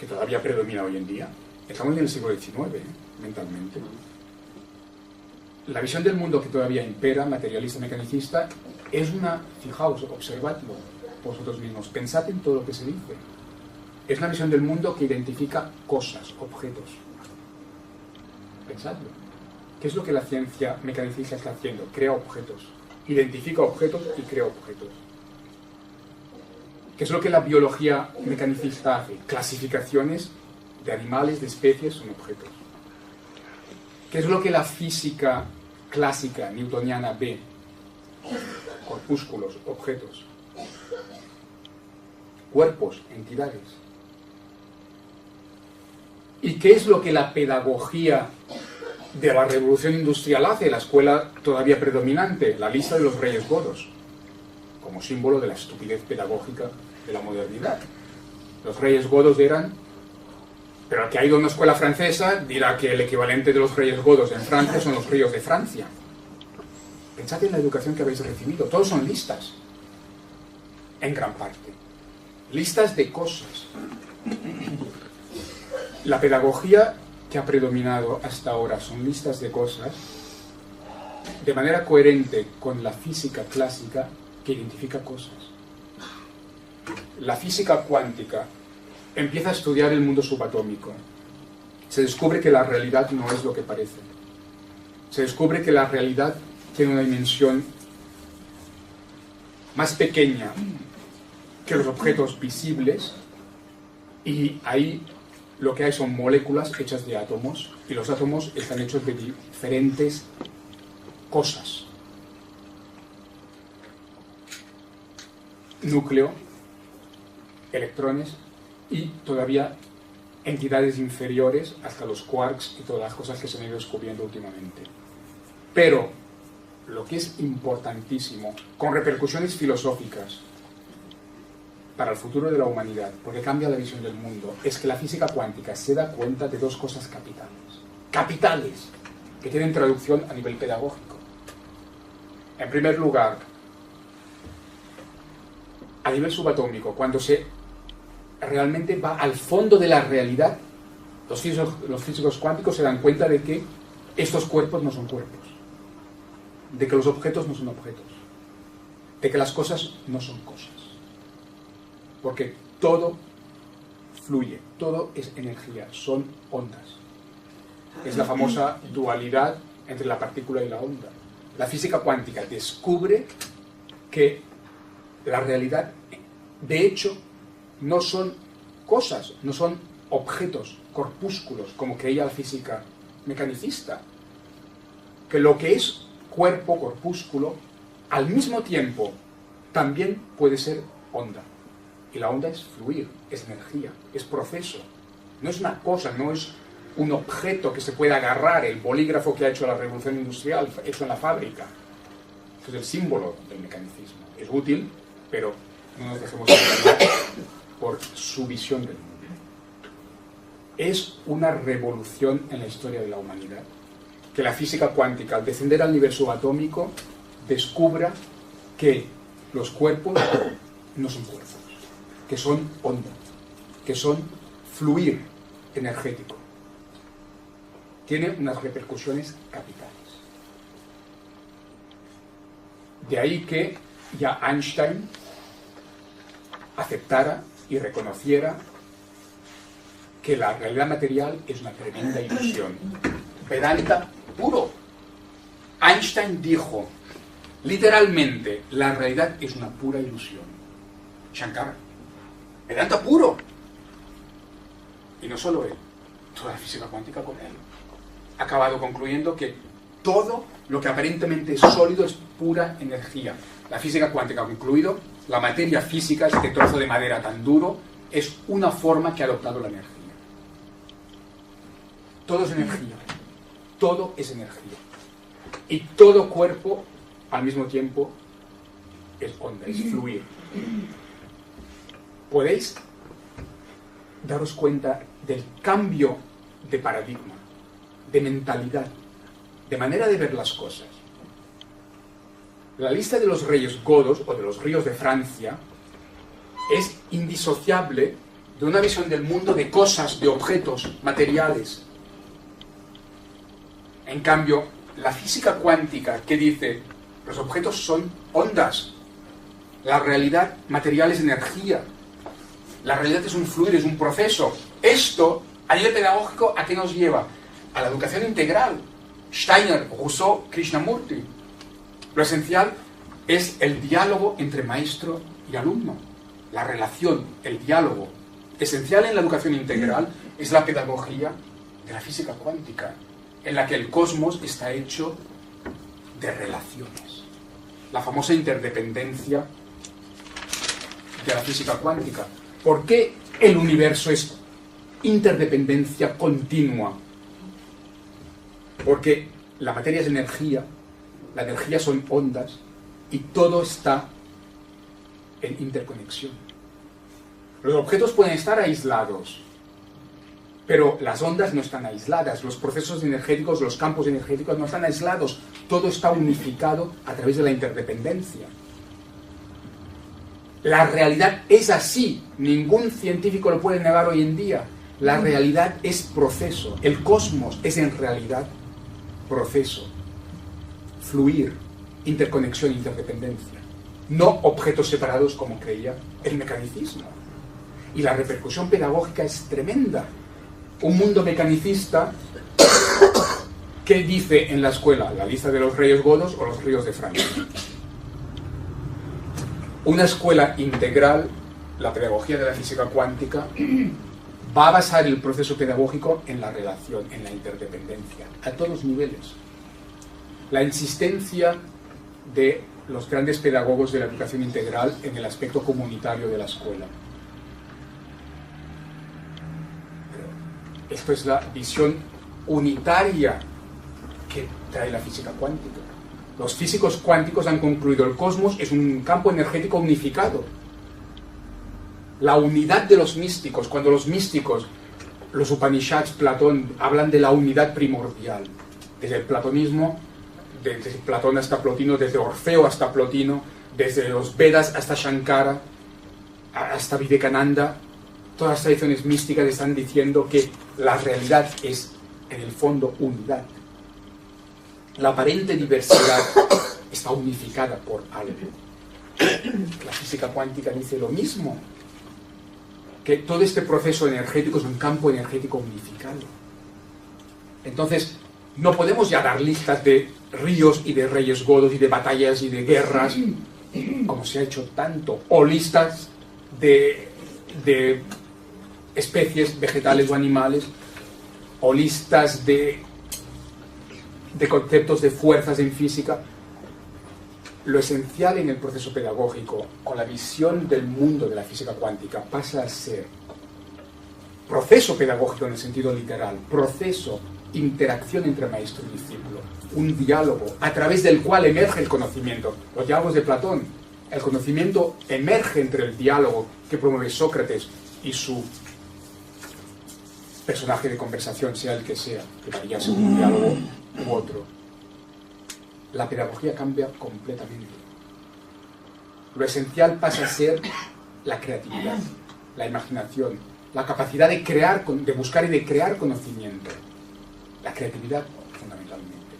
Speaker 2: que todavía predomina hoy en día. Estamos en el siglo XIX, mentalmente. La visión del mundo que todavía impera, materialista, mecanicista, es una, fijaos, observadlo vosotros mismos, pensad en todo lo que se dice. Es una visión del mundo que identifica cosas, objetos. Pensadlo. ¿Qué es lo que la ciencia mecanicista está haciendo? Crea objetos. Identifica objetos y crea objetos. ¿Qué es lo que la biología mecanicista hace? Clasificaciones de animales, de especies, son objetos. ¿Qué es lo que la física clásica newtoniana ve? Corpúsculos, objetos. Cuerpos, entidades. ¿Y qué es lo que la pedagogía de la revolución industrial hace? La escuela todavía predominante, la lista de los reyes godos, como símbolo de la estupidez pedagógica de la modernidad. Los reyes godos eran... Pero el que ha ido a una escuela francesa dirá que el equivalente de los reyes godos en Francia son los ríos de Francia. Pensad en la educación que habéis recibido. Todos son listas, en gran parte. Listas de cosas. La pedagogía que ha predominado hasta ahora son listas de cosas de manera coherente con la física clásica que identifica cosas. La física cuántica empieza a estudiar el mundo subatómico. Se descubre que la realidad no es lo que parece. Se descubre que la realidad tiene una dimensión más pequeña que los objetos visibles, y ahí lo que hay son moléculas hechas de átomos, y los átomos están hechos de diferentes cosas. Núcleo, electrones y todavía entidades inferiores hasta los quarks y todas las cosas que se han ido descubriendo últimamente. Pero lo que es importantísimo, con repercusiones filosóficas para el futuro de la humanidad, porque cambia la visión del mundo, es que la física cuántica se da cuenta de dos cosas capitales, que tienen traducción a nivel pedagógico. En primer lugar, a nivel subatómico, cuando se realmente va al fondo de la realidad, los físicos cuánticos se dan cuenta de que estos cuerpos no son cuerpos, de que los objetos no son objetos, de que las cosas no son cosas, porque todo fluye, todo es energía, son ondas. Es la famosa dualidad entre la partícula y la onda. La física cuántica descubre que la realidad, de hecho, no son cosas, no son objetos, corpúsculos, como creía la física mecanicista. Que lo que es cuerpo, corpúsculo, al mismo tiempo también puede ser onda. Y la onda es fluir, es energía, es proceso. No es una cosa, no es un objeto que se pueda agarrar, el bolígrafo que ha hecho la revolución industrial, hecho en la fábrica. Eso es el símbolo del mecanicismo. Es útil, pero no nos dejemos engañar por su visión del mundo. Es una revolución en la historia de la humanidad que la física cuántica, al descender al nivel subatómico, descubra que los cuerpos no son cuerpos, que son onda, que son fluir energético. Tiene unas repercusiones capitales. De ahí que ya Einstein aceptara y reconociera que la realidad material es una tremenda ilusión. Vedanta puro. Einstein dijo, literalmente, la realidad es una pura ilusión. Shankara, Vedanta puro. Y no solo él, toda la física cuántica con él. Ha acabado concluyendo que todo lo que aparentemente es sólido es pura energía. La física cuántica ha concluido, la materia física, este trozo de madera tan duro, es una forma que ha adoptado la energía. Todo es energía. Todo es energía. Y todo cuerpo, al mismo tiempo, es onda, es fluir. ¿Podéis daros cuenta del cambio de paradigma, de mentalidad, de manera de ver las cosas? La lista de los reyes godos, o de los ríos de Francia, es indisociable de de una visión del mundo de cosas, de objetos materiales. En cambio, la física cuántica, que dice, los objetos son ondas, la realidad material es energía, la realidad es un fluir, es un proceso. Esto, a nivel pedagógico, ¿a qué nos lleva? A la educación integral. Steiner, Rousseau, Krishnamurti. Lo esencial es el diálogo entre maestro y alumno. La relación, el diálogo. Esencial en la educación integral es la pedagogía de la física cuántica, en la que el cosmos está hecho de relaciones. La famosa interdependencia de la física cuántica. ¿Por qué el universo es interdependencia continua? Porque la materia es energía, la energía son ondas y todo está en interconexión. Los objetos pueden estar aislados, pero las ondas no están aisladas, los procesos energéticos, los campos energéticos no están aislados, todo está unificado a través de la interdependencia. La realidad es así, ningún científico lo puede negar hoy en día. La realidad es proceso, el cosmos es en realidad proceso, fluir, interconexión, interdependencia, no objetos separados como creía el mecanicismo. Y la repercusión pedagógica es tremenda. Un mundo mecanicista que dice en la escuela la lista de los reyes godos o los ríos de Francia. Una escuela integral, la pedagogía de la física cuántica, va a basar el proceso pedagógico en la relación, en la interdependencia, a todos los niveles. La insistencia de los grandes pedagogos de la educación integral en el aspecto comunitario de la escuela. Esto es la visión unitaria que trae la física cuántica. Los físicos cuánticos han concluido el cosmos es un campo energético unificado. La unidad de los místicos, cuando los místicos, los Upanishads, Platón, hablan de la unidad primordial, desde el platonismo, desde Platón hasta Plotino, desde Orfeo hasta Plotino, desde los Vedas hasta Shankara, hasta Vivekananda, todas las tradiciones místicas están diciendo que la realidad es, en el fondo, unidad. La aparente diversidad está unificada por algo. La física cuántica dice lo mismo, que todo este proceso energético es un campo energético unificado. Entonces, no podemos ya dar listas de ríos y de reyes godos y de batallas y de guerras, como se ha hecho tanto, o listas de especies vegetales o animales, o listas de conceptos de fuerzas en física. Lo esencial en el proceso pedagógico, con la visión del mundo de la física cuántica, pasa a ser proceso pedagógico en el sentido literal, proceso, interacción entre maestro y discípulo, un diálogo a través del cual emerge el conocimiento. Los diálogos de Platón, el conocimiento emerge entre el diálogo que promueve Sócrates y su personaje de conversación, sea el que sea, que varía según un diálogo u otro. La pedagogía cambia completamente. Lo esencial pasa a ser la creatividad, la imaginación, la capacidad de crear, de buscar y de crear conocimiento. La creatividad, fundamentalmente.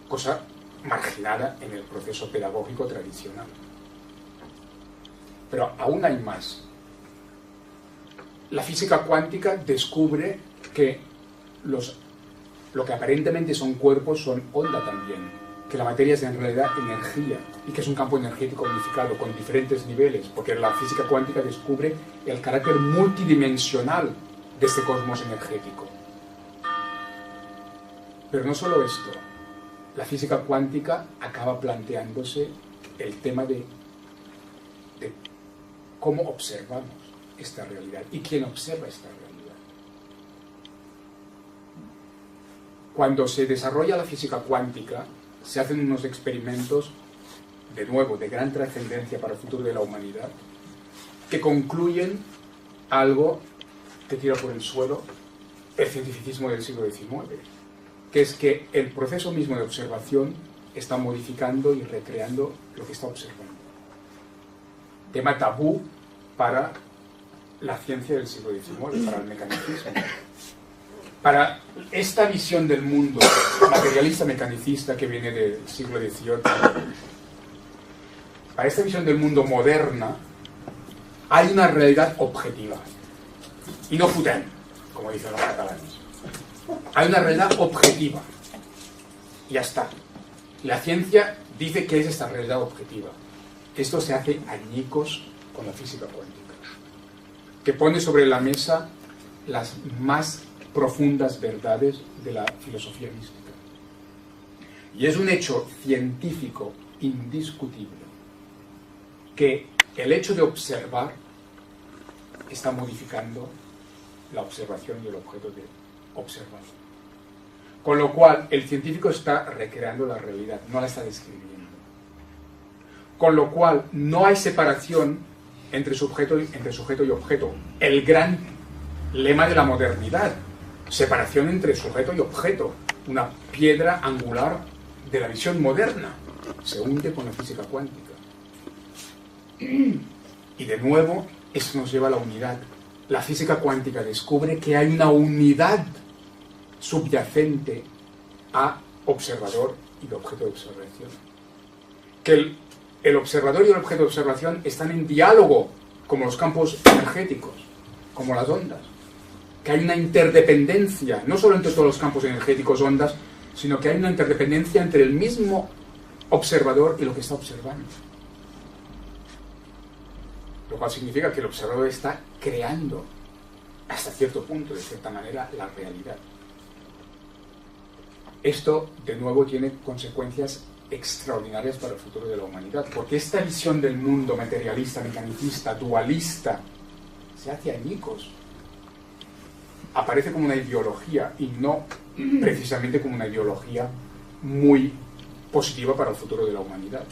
Speaker 2: Cosa marginada en el proceso pedagógico tradicional. Pero aún hay más. La física cuántica descubre que lo que aparentemente son cuerpos son onda también, que la materia es en realidad energía y que es un campo energético unificado con diferentes niveles, porque la física cuántica descubre el carácter multidimensional de este cosmos energético. Pero no solo esto, la física cuántica acaba planteándose el tema de cómo observamos esta realidad y quién observa esta realidad. Cuando se desarrolla la física cuántica, se hacen unos experimentos, de nuevo, de gran trascendencia para el futuro de la humanidad, que concluyen algo que tira por el suelo el cientificismo del siglo XIX, que es que el proceso mismo de observación está modificando y recreando lo que está observando. Tema tabú para la ciencia del siglo XIX, para el mecanicismo. Para esta visión del mundo materialista mecanicista que viene del siglo XVIII, para esta visión del mundo moderna, hay una realidad objetiva. Y no fotem, como dicen los catalanes. Hay una realidad objetiva. Y ya está. La ciencia dice que es esta realidad objetiva. Esto se hace añicos con la física cuántica, que pone sobre la mesa las más profundas verdades de la filosofía mística. Y es un hecho científico indiscutible que el hecho de observar está modificando la observación y el objeto de observación. Con lo cual, el científico está recreando la realidad, no la está describiendo. Con lo cual, no hay separación entre sujeto y objeto. El gran lema de la modernidad. Separación entre sujeto y objeto. Una piedra angular de la visión moderna. Se hunde con la física cuántica. Y de nuevo, esto nos lleva a la unidad. La física cuántica descubre que hay una unidad subyacente a observador y objeto de observación. Que el observador y el objeto de observación están en diálogo, como los campos energéticos, como las ondas. Que hay una interdependencia, no solo entre todos los campos energéticos, ondas, sino que hay una interdependencia entre el mismo observador y lo que está observando. Lo cual significa que el observador está creando, hasta cierto punto, de cierta manera, la realidad. Esto, de nuevo, tiene consecuencias extraordinarias para el futuro de la humanidad, porque esta visión del mundo materialista, mecanicista, dualista, se hace añicos. Aparece como una ideología y no precisamente como una ideología muy positiva para el futuro de la humanidad.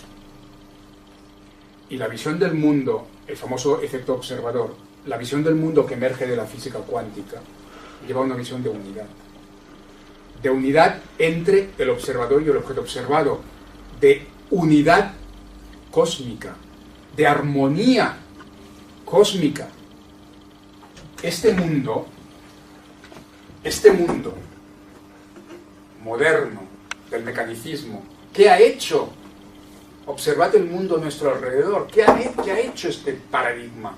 Speaker 2: Y la visión del mundo, el famoso efecto observador, la visión del mundo que emerge de la física cuántica, lleva a una visión de unidad. De unidad entre el observador y el objeto observado, de unidad cósmica, de armonía cósmica. Este mundo moderno del mecanicismo, ¿qué ha hecho? Observad el mundo a nuestro alrededor. ¿Qué ha hecho este paradigma?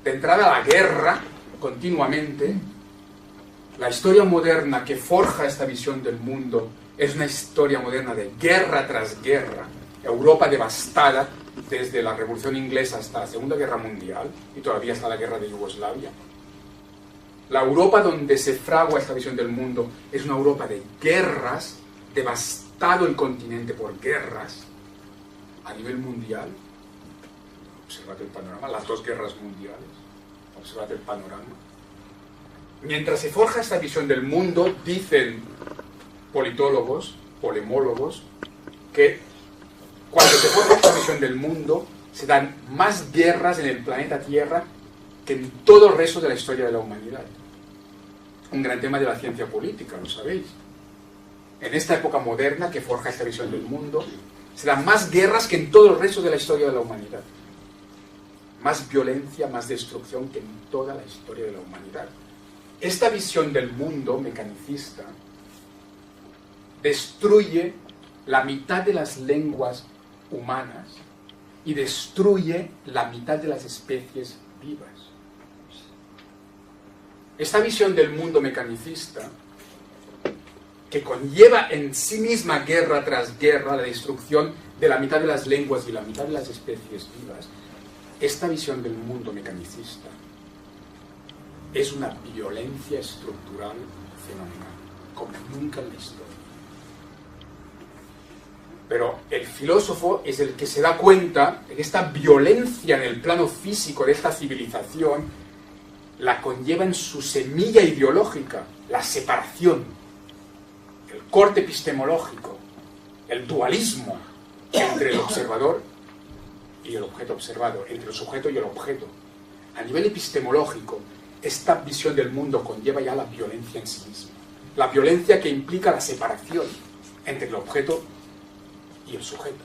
Speaker 2: De entrada a la guerra, continuamente. La historia moderna que forja esta visión del mundo es una historia moderna de guerra tras guerra. Europa devastada desde la Revolución Inglesa hasta la Segunda Guerra Mundial y todavía hasta la Guerra de Yugoslavia. La Europa donde se fragua esta visión del mundo es una Europa de guerras, devastado el continente por guerras. A nivel mundial, observad el panorama, las dos guerras mundiales, observad el panorama. Mientras se forja esta visión del mundo, dicen politólogos, polemólogos, que cuando se forja esta visión del mundo, se dan más guerras en el planeta Tierra que en todo el resto de la historia de la humanidad. Un gran tema de la ciencia política, lo sabéis. En esta época moderna que forja esta visión del mundo, se dan más guerras que en todo el resto de la historia de la humanidad. Más violencia, más destrucción que en toda la historia de la humanidad. Esta visión del mundo mecanicista destruye la mitad de las lenguas humanas y destruye la mitad de las especies vivas. Esta visión del mundo mecanicista, que conlleva en sí misma guerra tras guerra, la destrucción de la mitad de las lenguas y la mitad de las especies vivas, esta visión del mundo mecanicista es una violencia estructural fenomenal, como nunca en la historia. Pero el filósofo es el que se da cuenta de que esta violencia en el plano físico de esta civilización la conlleva en su semilla ideológica, la separación, el corte epistemológico, el dualismo entre el observador y el objeto observado, entre el sujeto y el objeto. A nivel epistemológico, esta visión del mundo conlleva ya la violencia en sí misma. La violencia que implica la separación entre el objeto y el sujeto.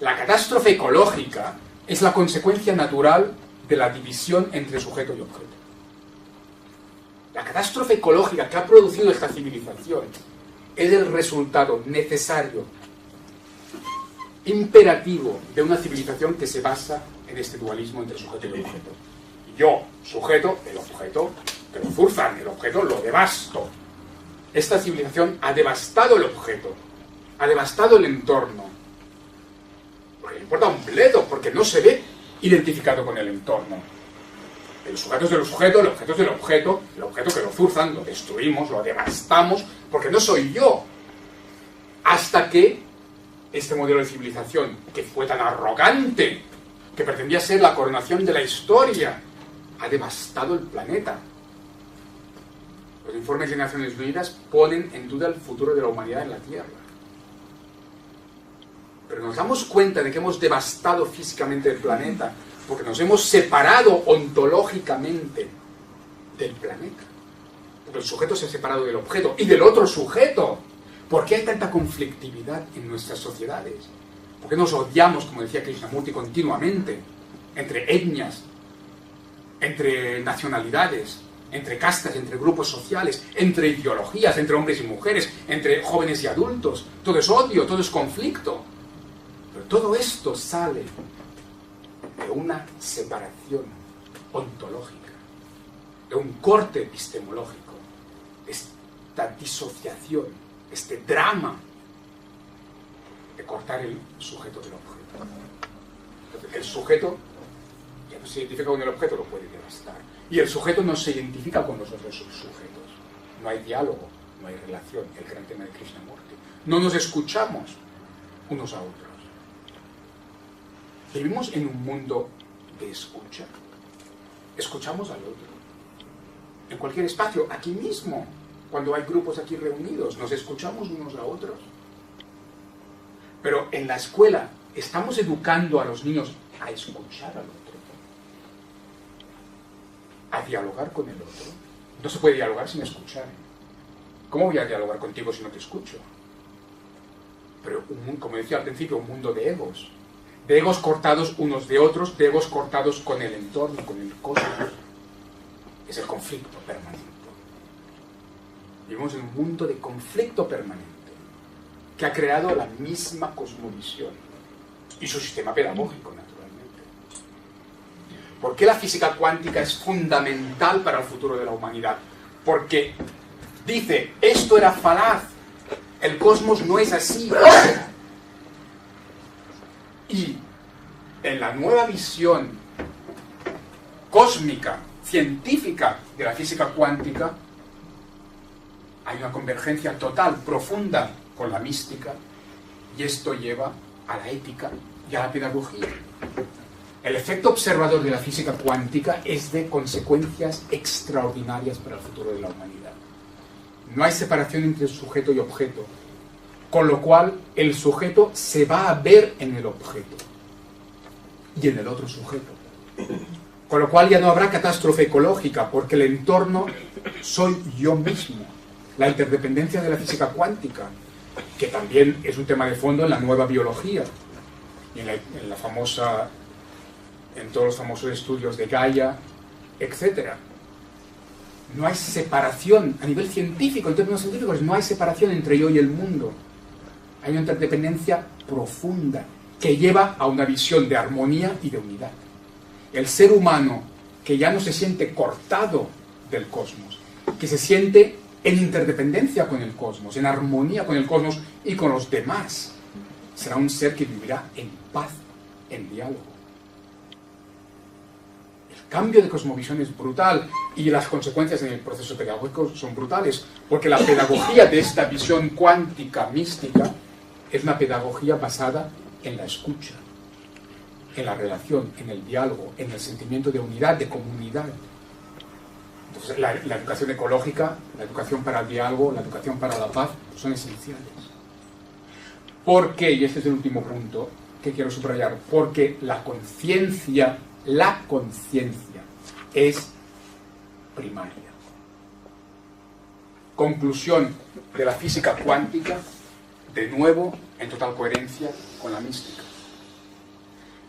Speaker 2: La catástrofe ecológica es la consecuencia natural de la división entre sujeto y objeto. La catástrofe ecológica que ha producido esta civilización es el resultado necesario, imperativo, de una civilización que se basa en este dualismo entre sujeto y objeto. Yo, sujeto, el objeto, que lo zurzan, el objeto lo devasto. Esta civilización ha devastado el objeto, ha devastado el entorno, porque le importa un bledo, porque no se ve identificado con el entorno. El sujeto es del sujeto, el objeto es del objeto, el objeto que lo zurzan, lo destruimos, lo devastamos, porque no soy yo. Hasta que este modelo de civilización, que fue tan arrogante, que pretendía ser la coronación de la historia, ha devastado el planeta. Los informes de Naciones Unidas ponen en duda el futuro de la humanidad en la Tierra. Pero nos damos cuenta de que hemos devastado físicamente el planeta porque nos hemos separado ontológicamente del planeta. Porque el sujeto se ha separado del objeto y del otro sujeto. ¿Por qué hay tanta conflictividad en nuestras sociedades? ¿Por qué nos odiamos, como decía Krishnamurti, continuamente? Entre etnias, entre nacionalidades, entre castas, entre grupos sociales, entre ideologías, entre hombres y mujeres, entre jóvenes y adultos. Todo es odio, todo es conflicto. Pero todo esto sale de una separación ontológica, de un corte epistemológico, esta disociación, este drama de cortar el sujeto del objeto. Entonces, el sujeto que no se identifica con el objeto lo puede devastar. Y el sujeto no se identifica con los otros sujetos. No hay diálogo, no hay relación, el gran tema de Krishnamurti. No nos escuchamos unos a otros. Vivimos en un mundo de escucha. Escuchamos al otro. En cualquier espacio, aquí mismo, cuando hay grupos aquí reunidos, nos escuchamos unos a otros. Pero en la escuela, ¿estamos educando a los niños a escuchar al otro? A dialogar con el otro. No se puede dialogar sin escuchar. ¿Cómo voy a dialogar contigo si no te escucho? Pero, como decía al principio, un mundo de egos. De egos cortados unos de otros, de egos cortados con el entorno, con el cosmos. Es el conflicto permanente. Vivimos en un mundo de conflicto permanente que ha creado la misma cosmovisión y su sistema pedagógico, naturalmente. ¿Por qué la física cuántica es fundamental para el futuro de la humanidad? Porque dice, esto era falaz, el cosmos no es así. Y en la nueva visión cósmica, científica de la física cuántica, hay una convergencia total, profunda con la mística, y esto lleva a la ética y a la pedagogía. El efecto observador de la física cuántica es de consecuencias extraordinarias para el futuro de la humanidad. No hay separación entre el sujeto y objeto, con lo cual el sujeto se va a ver en el objeto y en el otro sujeto. Con lo cual ya no habrá catástrofe ecológica, porque el entorno soy yo mismo. La interdependencia de la física cuántica, que también es un tema de fondo en la nueva biología, y en todos los famosos estudios de Gaia, etc. No hay separación a nivel científico, en términos científicos, no hay separación entre yo y el mundo. Hay una interdependencia profunda que lleva a una visión de armonía y de unidad. El ser humano que ya no se siente cortado del cosmos, que se siente en interdependencia con el cosmos, en armonía con el cosmos y con los demás, será un ser que vivirá en paz, en diálogo. El cambio de cosmovisión es brutal y las consecuencias en el proceso pedagógico son brutales, porque la pedagogía de esta visión cuántica, mística, es una pedagogía basada en la escucha, en la relación, en el diálogo, en el sentimiento de unidad, de comunidad. Entonces, la educación ecológica, la educación para el diálogo, la educación para la paz son esenciales. ¿Por qué? Y este es el último punto que quiero subrayar. Porque la conciencia es primaria. Conclusión de la física cuántica, de nuevo, en total coherencia con la mística.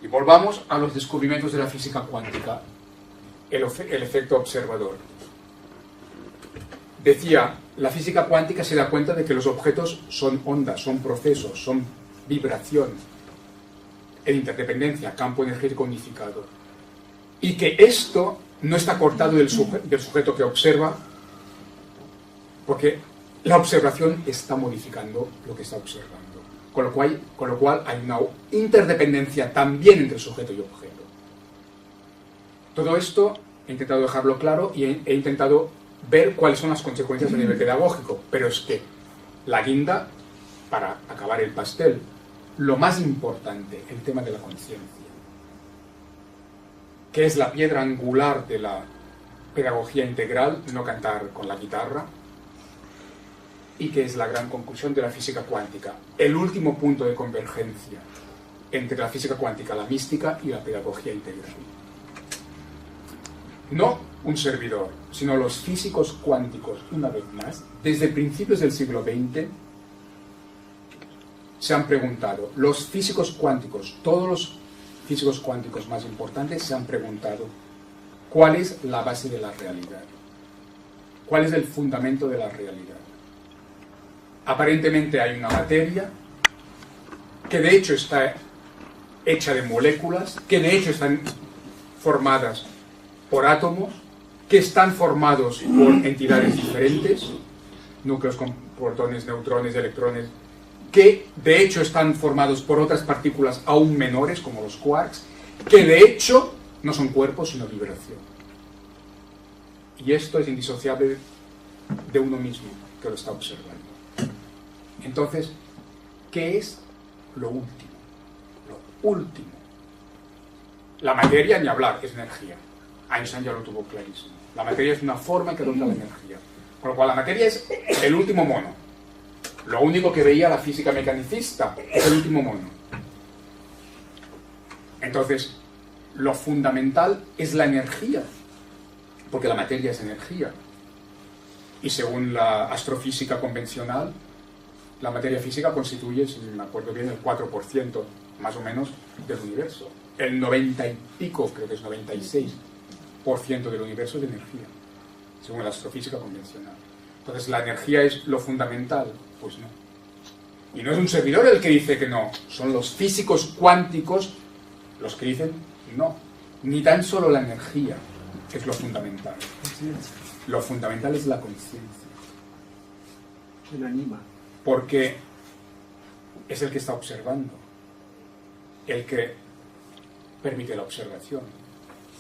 Speaker 2: Y volvamos a los descubrimientos de la física cuántica, el efecto observador. Decía, la física cuántica se da cuenta de que los objetos son ondas, son procesos, son vibración, en interdependencia, campo energético unificado. Y que esto no está cortado del sujeto que observa, porque la observación está modificando lo que está observando. Con lo cual hay una interdependencia también entre sujeto y objeto. Todo esto he intentado dejarlo claro y he intentado ver cuáles son las consecuencias a nivel pedagógico, pero es que la guinda, para acabar el pastel, lo más importante, el tema de la conciencia, que es la piedra angular de la pedagogía integral, no cantar con la guitarra, y que es la gran conclusión de la física cuántica, el último punto de convergencia entre la física cuántica, la mística y la pedagogía integral. No un servidor, sino los físicos cuánticos, una vez más, desde principios del siglo XX, se han preguntado, los físicos cuánticos, todos los físicos cuánticos más importantes se han preguntado cuál es la base de la realidad, cuál es el fundamento de la realidad. Aparentemente hay una materia que de hecho está hecha de moléculas, que de hecho están formadas por átomos, que están formados por entidades diferentes, núcleos con protones, neutrones, electrones, que de hecho están formados por otras partículas aún menores, como los quarks, que de hecho no son cuerpos, sino vibración. Y esto es indisociable de uno mismo, que lo está observando. Entonces, ¿qué es lo último? Lo último. La materia, ni hablar, es energía. Einstein ya lo tuvo clarísimo. La materia es una forma que adopta la energía. Con lo cual, la materia es el último mono. Lo único que veía la física mecanicista es el último mono. Entonces, lo fundamental es la energía, porque la materia es energía. Y según la astrofísica convencional, la materia física constituye, si me acuerdo bien, el 4% más o menos del universo. El 90 y pico, creo que es 96% del universo es de energía, según la astrofísica convencional. Entonces, ¿la energía es lo fundamental? Pues no. Y no es un servidor el que dice que no, son los físicos cuánticos los que dicen no. Ni tan solo la energía es lo fundamental. Lo fundamental es la conciencia.
Speaker 3: El anima.
Speaker 2: Porque es el que está observando, el que permite la observación.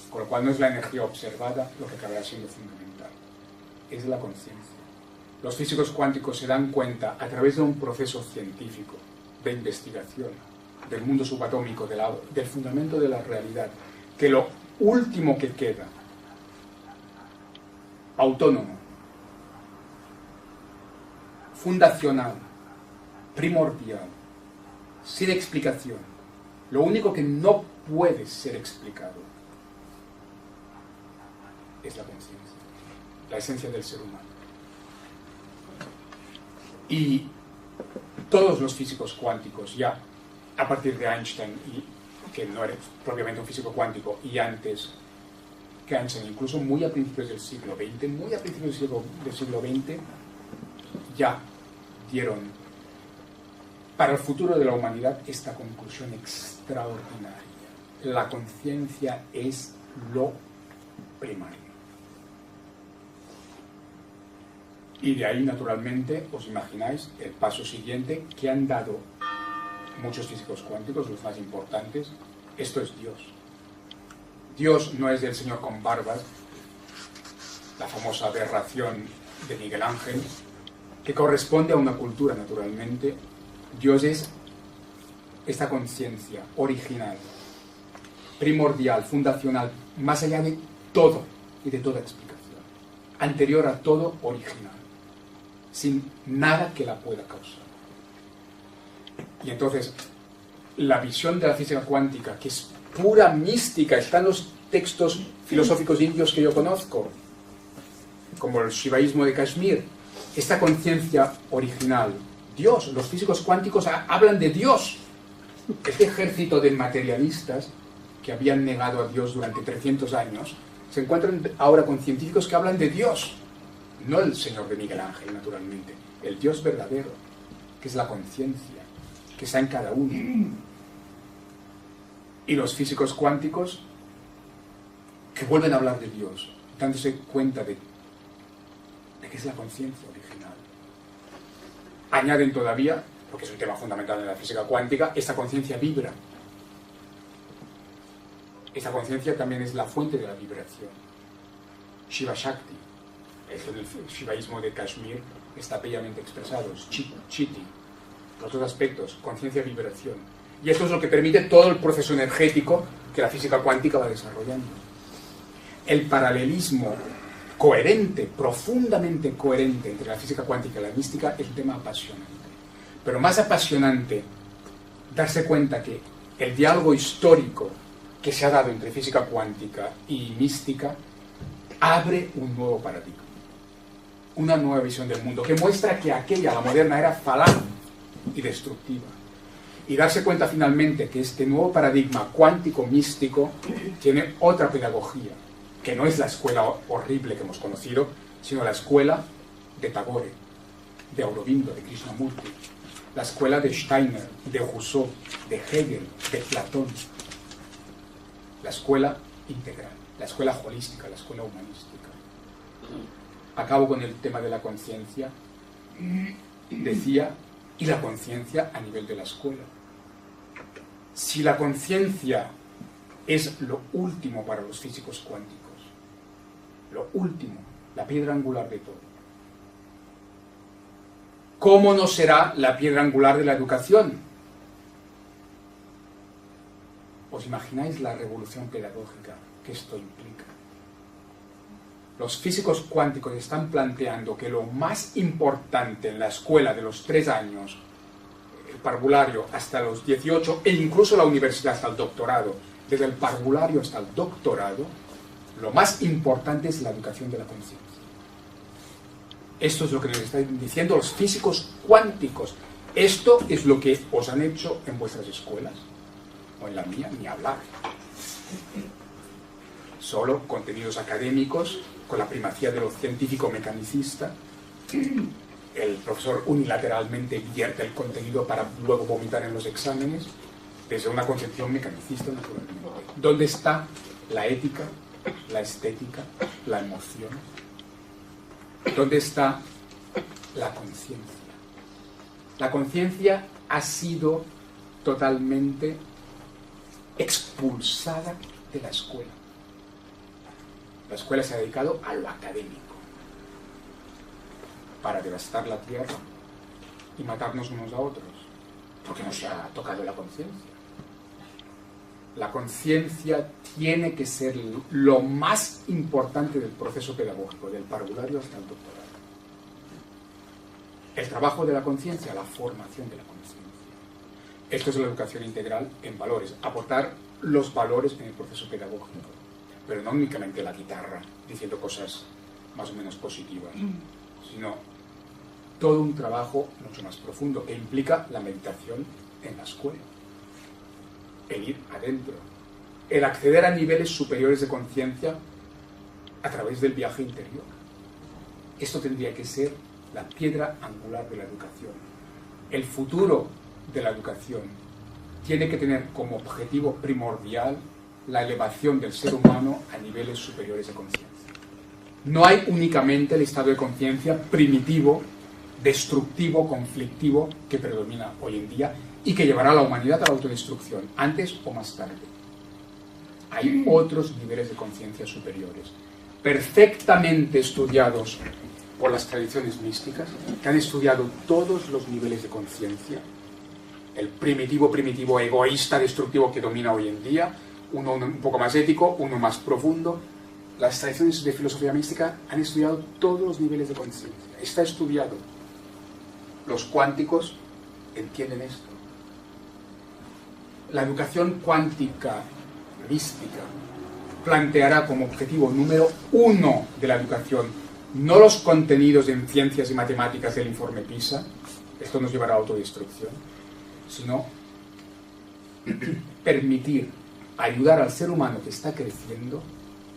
Speaker 2: Con lo cual no es la energía observada lo que acabará siendo fundamental, es la conciencia. Los físicos cuánticos se dan cuenta a través de un proceso científico, de investigación, del mundo subatómico, del fundamento de la realidad, que lo último que queda, autónomo, fundacional, primordial, sin explicación, lo único que no puede ser explicado es la conciencia, la esencia del ser humano. Y todos los físicos cuánticos, ya a partir de Einstein, que no era propiamente un físico cuántico, y antes que Einstein, incluso muy a principios del siglo XX, del siglo XX, ya dieron para el futuro de la humanidad esta conclusión extraordinaria. La conciencia es lo primario. Y de ahí, naturalmente, os imagináis el paso siguiente que han dado muchos físicos cuánticos, los más importantes. Esto es Dios. Dios no es el señor con barbas, la famosa aberración de Miguel Ángel, que corresponde a una cultura, naturalmente. Dios es esta conciencia original, primordial, fundacional, más allá de todo y de toda explicación, anterior a todo, original, sin nada que la pueda causar. Y entonces, la visión de la física cuántica, que es pura mística, están los textos filosóficos indios que yo conozco, como el shivaísmo de Kashmir, esta conciencia original, Dios, los físicos cuánticos hablan de Dios, este ejército de materialistas que habían negado a Dios durante 300 años, se encuentran ahora con científicos que hablan de Dios, no el Señor de Miguel Ángel, naturalmente, el Dios verdadero, que es la conciencia, que está en cada uno. Y los físicos cuánticos que vuelven a hablar de Dios, dándose cuenta de que es la conciencia original. Añaden todavía, porque es un tema fundamental en la física cuántica, esta conciencia vibra. Esta conciencia también es la fuente de la vibración. Shiva Shakti, es el shivaísmo de Kashmir, está bellamente expresado, es Chiti. Los dos aspectos, conciencia y vibración. Y esto es lo que permite todo el proceso energético que la física cuántica va desarrollando. El paralelismo coherente, profundamente coherente entre la física cuántica y la mística es un tema apasionante. Pero más apasionante, darse cuenta que el diálogo histórico que se ha dado entre física cuántica y mística abre un nuevo paradigma, una nueva visión del mundo, que muestra que aquella, la moderna, era falaz y destructiva. Y darse cuenta finalmente que este nuevo paradigma cuántico-místico tiene otra pedagogía, que no es la escuela horrible que hemos conocido, sino la escuela de Tagore, de Aurobindo, de Krishnamurti, la escuela de Steiner, de Rousseau, de Hegel, de Platón, la escuela integral, la escuela holística, la escuela humanística. Acabo con el tema de la conciencia. Decía, y la conciencia a nivel de la escuela. Si la conciencia es lo último para los físicos cuánticos, lo último, la piedra angular de todo, ¿cómo no será la piedra angular de la educación? ¿Os imagináis la revolución pedagógica que esto implica? Los físicos cuánticos están planteando que lo más importante en la escuela de los 3 años, el parvulario hasta los 18, e incluso la universidad hasta el doctorado, desde el parvulario hasta el doctorado, lo más importante es la educación de la conciencia. Esto es lo que nos están diciendo los físicos cuánticos. Esto es lo que os han hecho en vuestras escuelas, o en la mía, ni hablar. Solo contenidos académicos, con la primacía de lo científico mecanicista. El profesor unilateralmente vierte el contenido para luego vomitar en los exámenes, desde una concepción mecanicista, naturalmente. ¿Dónde está la ética, la estética, la emoción? ¿Dónde está la conciencia? La conciencia ha sido totalmente expulsada de la escuela. La escuela se ha dedicado a lo académico, para devastar la tierra y matarnos unos a otros, porque nos ha tocado la conciencia. La conciencia tiene que ser lo más importante del proceso pedagógico, del parvulario hasta el doctorado. El trabajo de la conciencia, la formación de la conciencia. Esto es la educación integral en valores, aportar los valores en el proceso pedagógico, pero no únicamente la guitarra diciendo cosas más o menos positivas, sino todo un trabajo mucho más profundo que implica la meditación en la escuela, el ir adentro, el acceder a niveles superiores de conciencia a través del viaje interior. Esto tendría que ser la piedra angular de la educación. El futuro de la educación tiene que tener como objetivo primordial la elevación del ser humano a niveles superiores de conciencia. No hay únicamente el estado de conciencia primitivo, destructivo, conflictivo que predomina hoy en día y que llevará a la humanidad a la autodestrucción, antes o más tarde. Hay otros niveles de conciencia superiores, perfectamente estudiados por las tradiciones místicas, que han estudiado todos los niveles de conciencia, el primitivo, egoísta, destructivo que domina hoy en día, uno un poco más ético, uno más profundo. Las tradiciones de filosofía mística han estudiado todos los niveles de conciencia. Está estudiado. Los cuánticos entienden esto. La educación cuántica mística planteará como objetivo número 1 de la educación no los contenidos en ciencias y matemáticas del informe PISA, esto nos llevará a autodestrucción, sino permitir, ayudar al ser humano que está creciendo,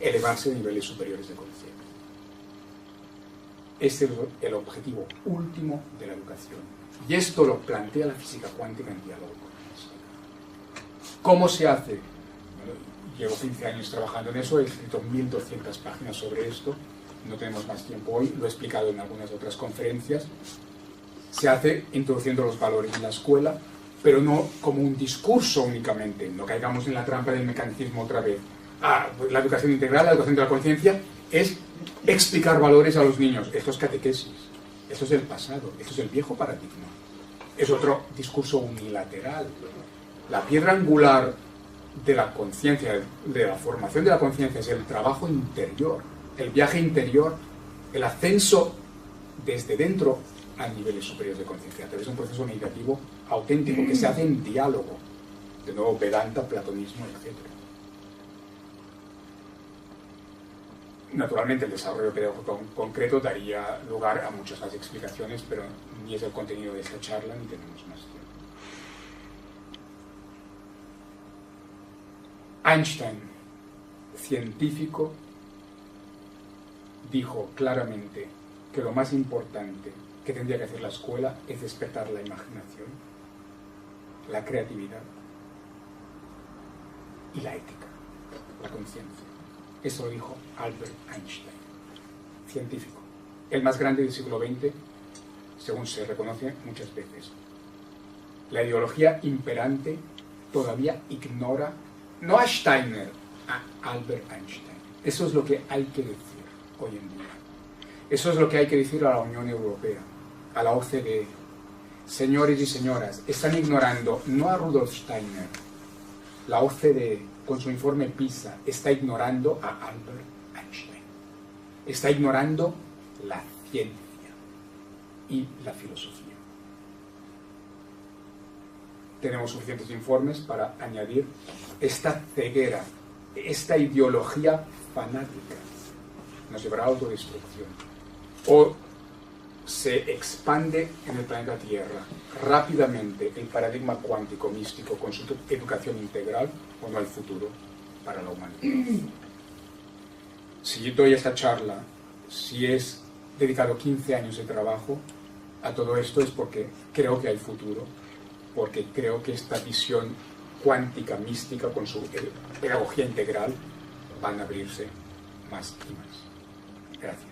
Speaker 2: elevarse a niveles superiores de conciencia. Este es el objetivo último de la educación. Y esto lo plantea la física cuántica en diálogo con la física. ¿Cómo se hace? Bueno, llevo 15 años trabajando en eso, he escrito 1200 páginas sobre esto, no tenemos más tiempo hoy, lo he explicado en algunas otras conferencias. Se hace introduciendo los valores en la escuela, pero no como un discurso únicamente, no caigamos en la trampa del mecanicismo otra vez. Pues la educación integral, la educación de la conciencia, es explicar valores a los niños. Esto es catequesis, esto es el pasado, esto es el viejo paradigma. Es otro discurso unilateral. La piedra angular de la conciencia, de la formación de la conciencia, es el trabajo interior, el viaje interior, el ascenso desde dentro a niveles superiores de conciencia, a través de un proceso meditativo auténtico que se hace en diálogo. De nuevo, Vedanta, platonismo, etc. Naturalmente, el desarrollo pedagógico concreto daría lugar a muchas más explicaciones, pero ni es el contenido de esta charla ni tenemos más tiempo. Einstein, científico, dijo claramente que lo más importante que tendría que hacer la escuela es despertar la imaginación, la creatividad y la ética, la conciencia. Eso lo dijo Albert Einstein, científico, el más grande del siglo XX, según se reconoce muchas veces. La ideología imperante todavía ignora, no a Steiner, a Albert Einstein. Eso es lo que hay que decir hoy en día. Eso es lo que hay que decir a la Unión Europea, a la OCDE. Señores y señoras, están ignorando no a Rudolf Steiner. La OCDE, con su informe PISA, está ignorando a Albert Einstein. Está ignorando la ciencia y la filosofía. Tenemos suficientes informes para añadir esta ceguera, esta ideología fanática. Nos llevará a autodestrucción. O se expande en el planeta Tierra rápidamente el paradigma cuántico místico con su educación integral, o no hay futuro para la humanidad. Si yo doy esta charla, si es dedicado 15 años de trabajo a todo esto, es porque creo que hay futuro, porque creo que esta visión cuántica mística con su pedagogía integral van a abrirse más y más. Gracias.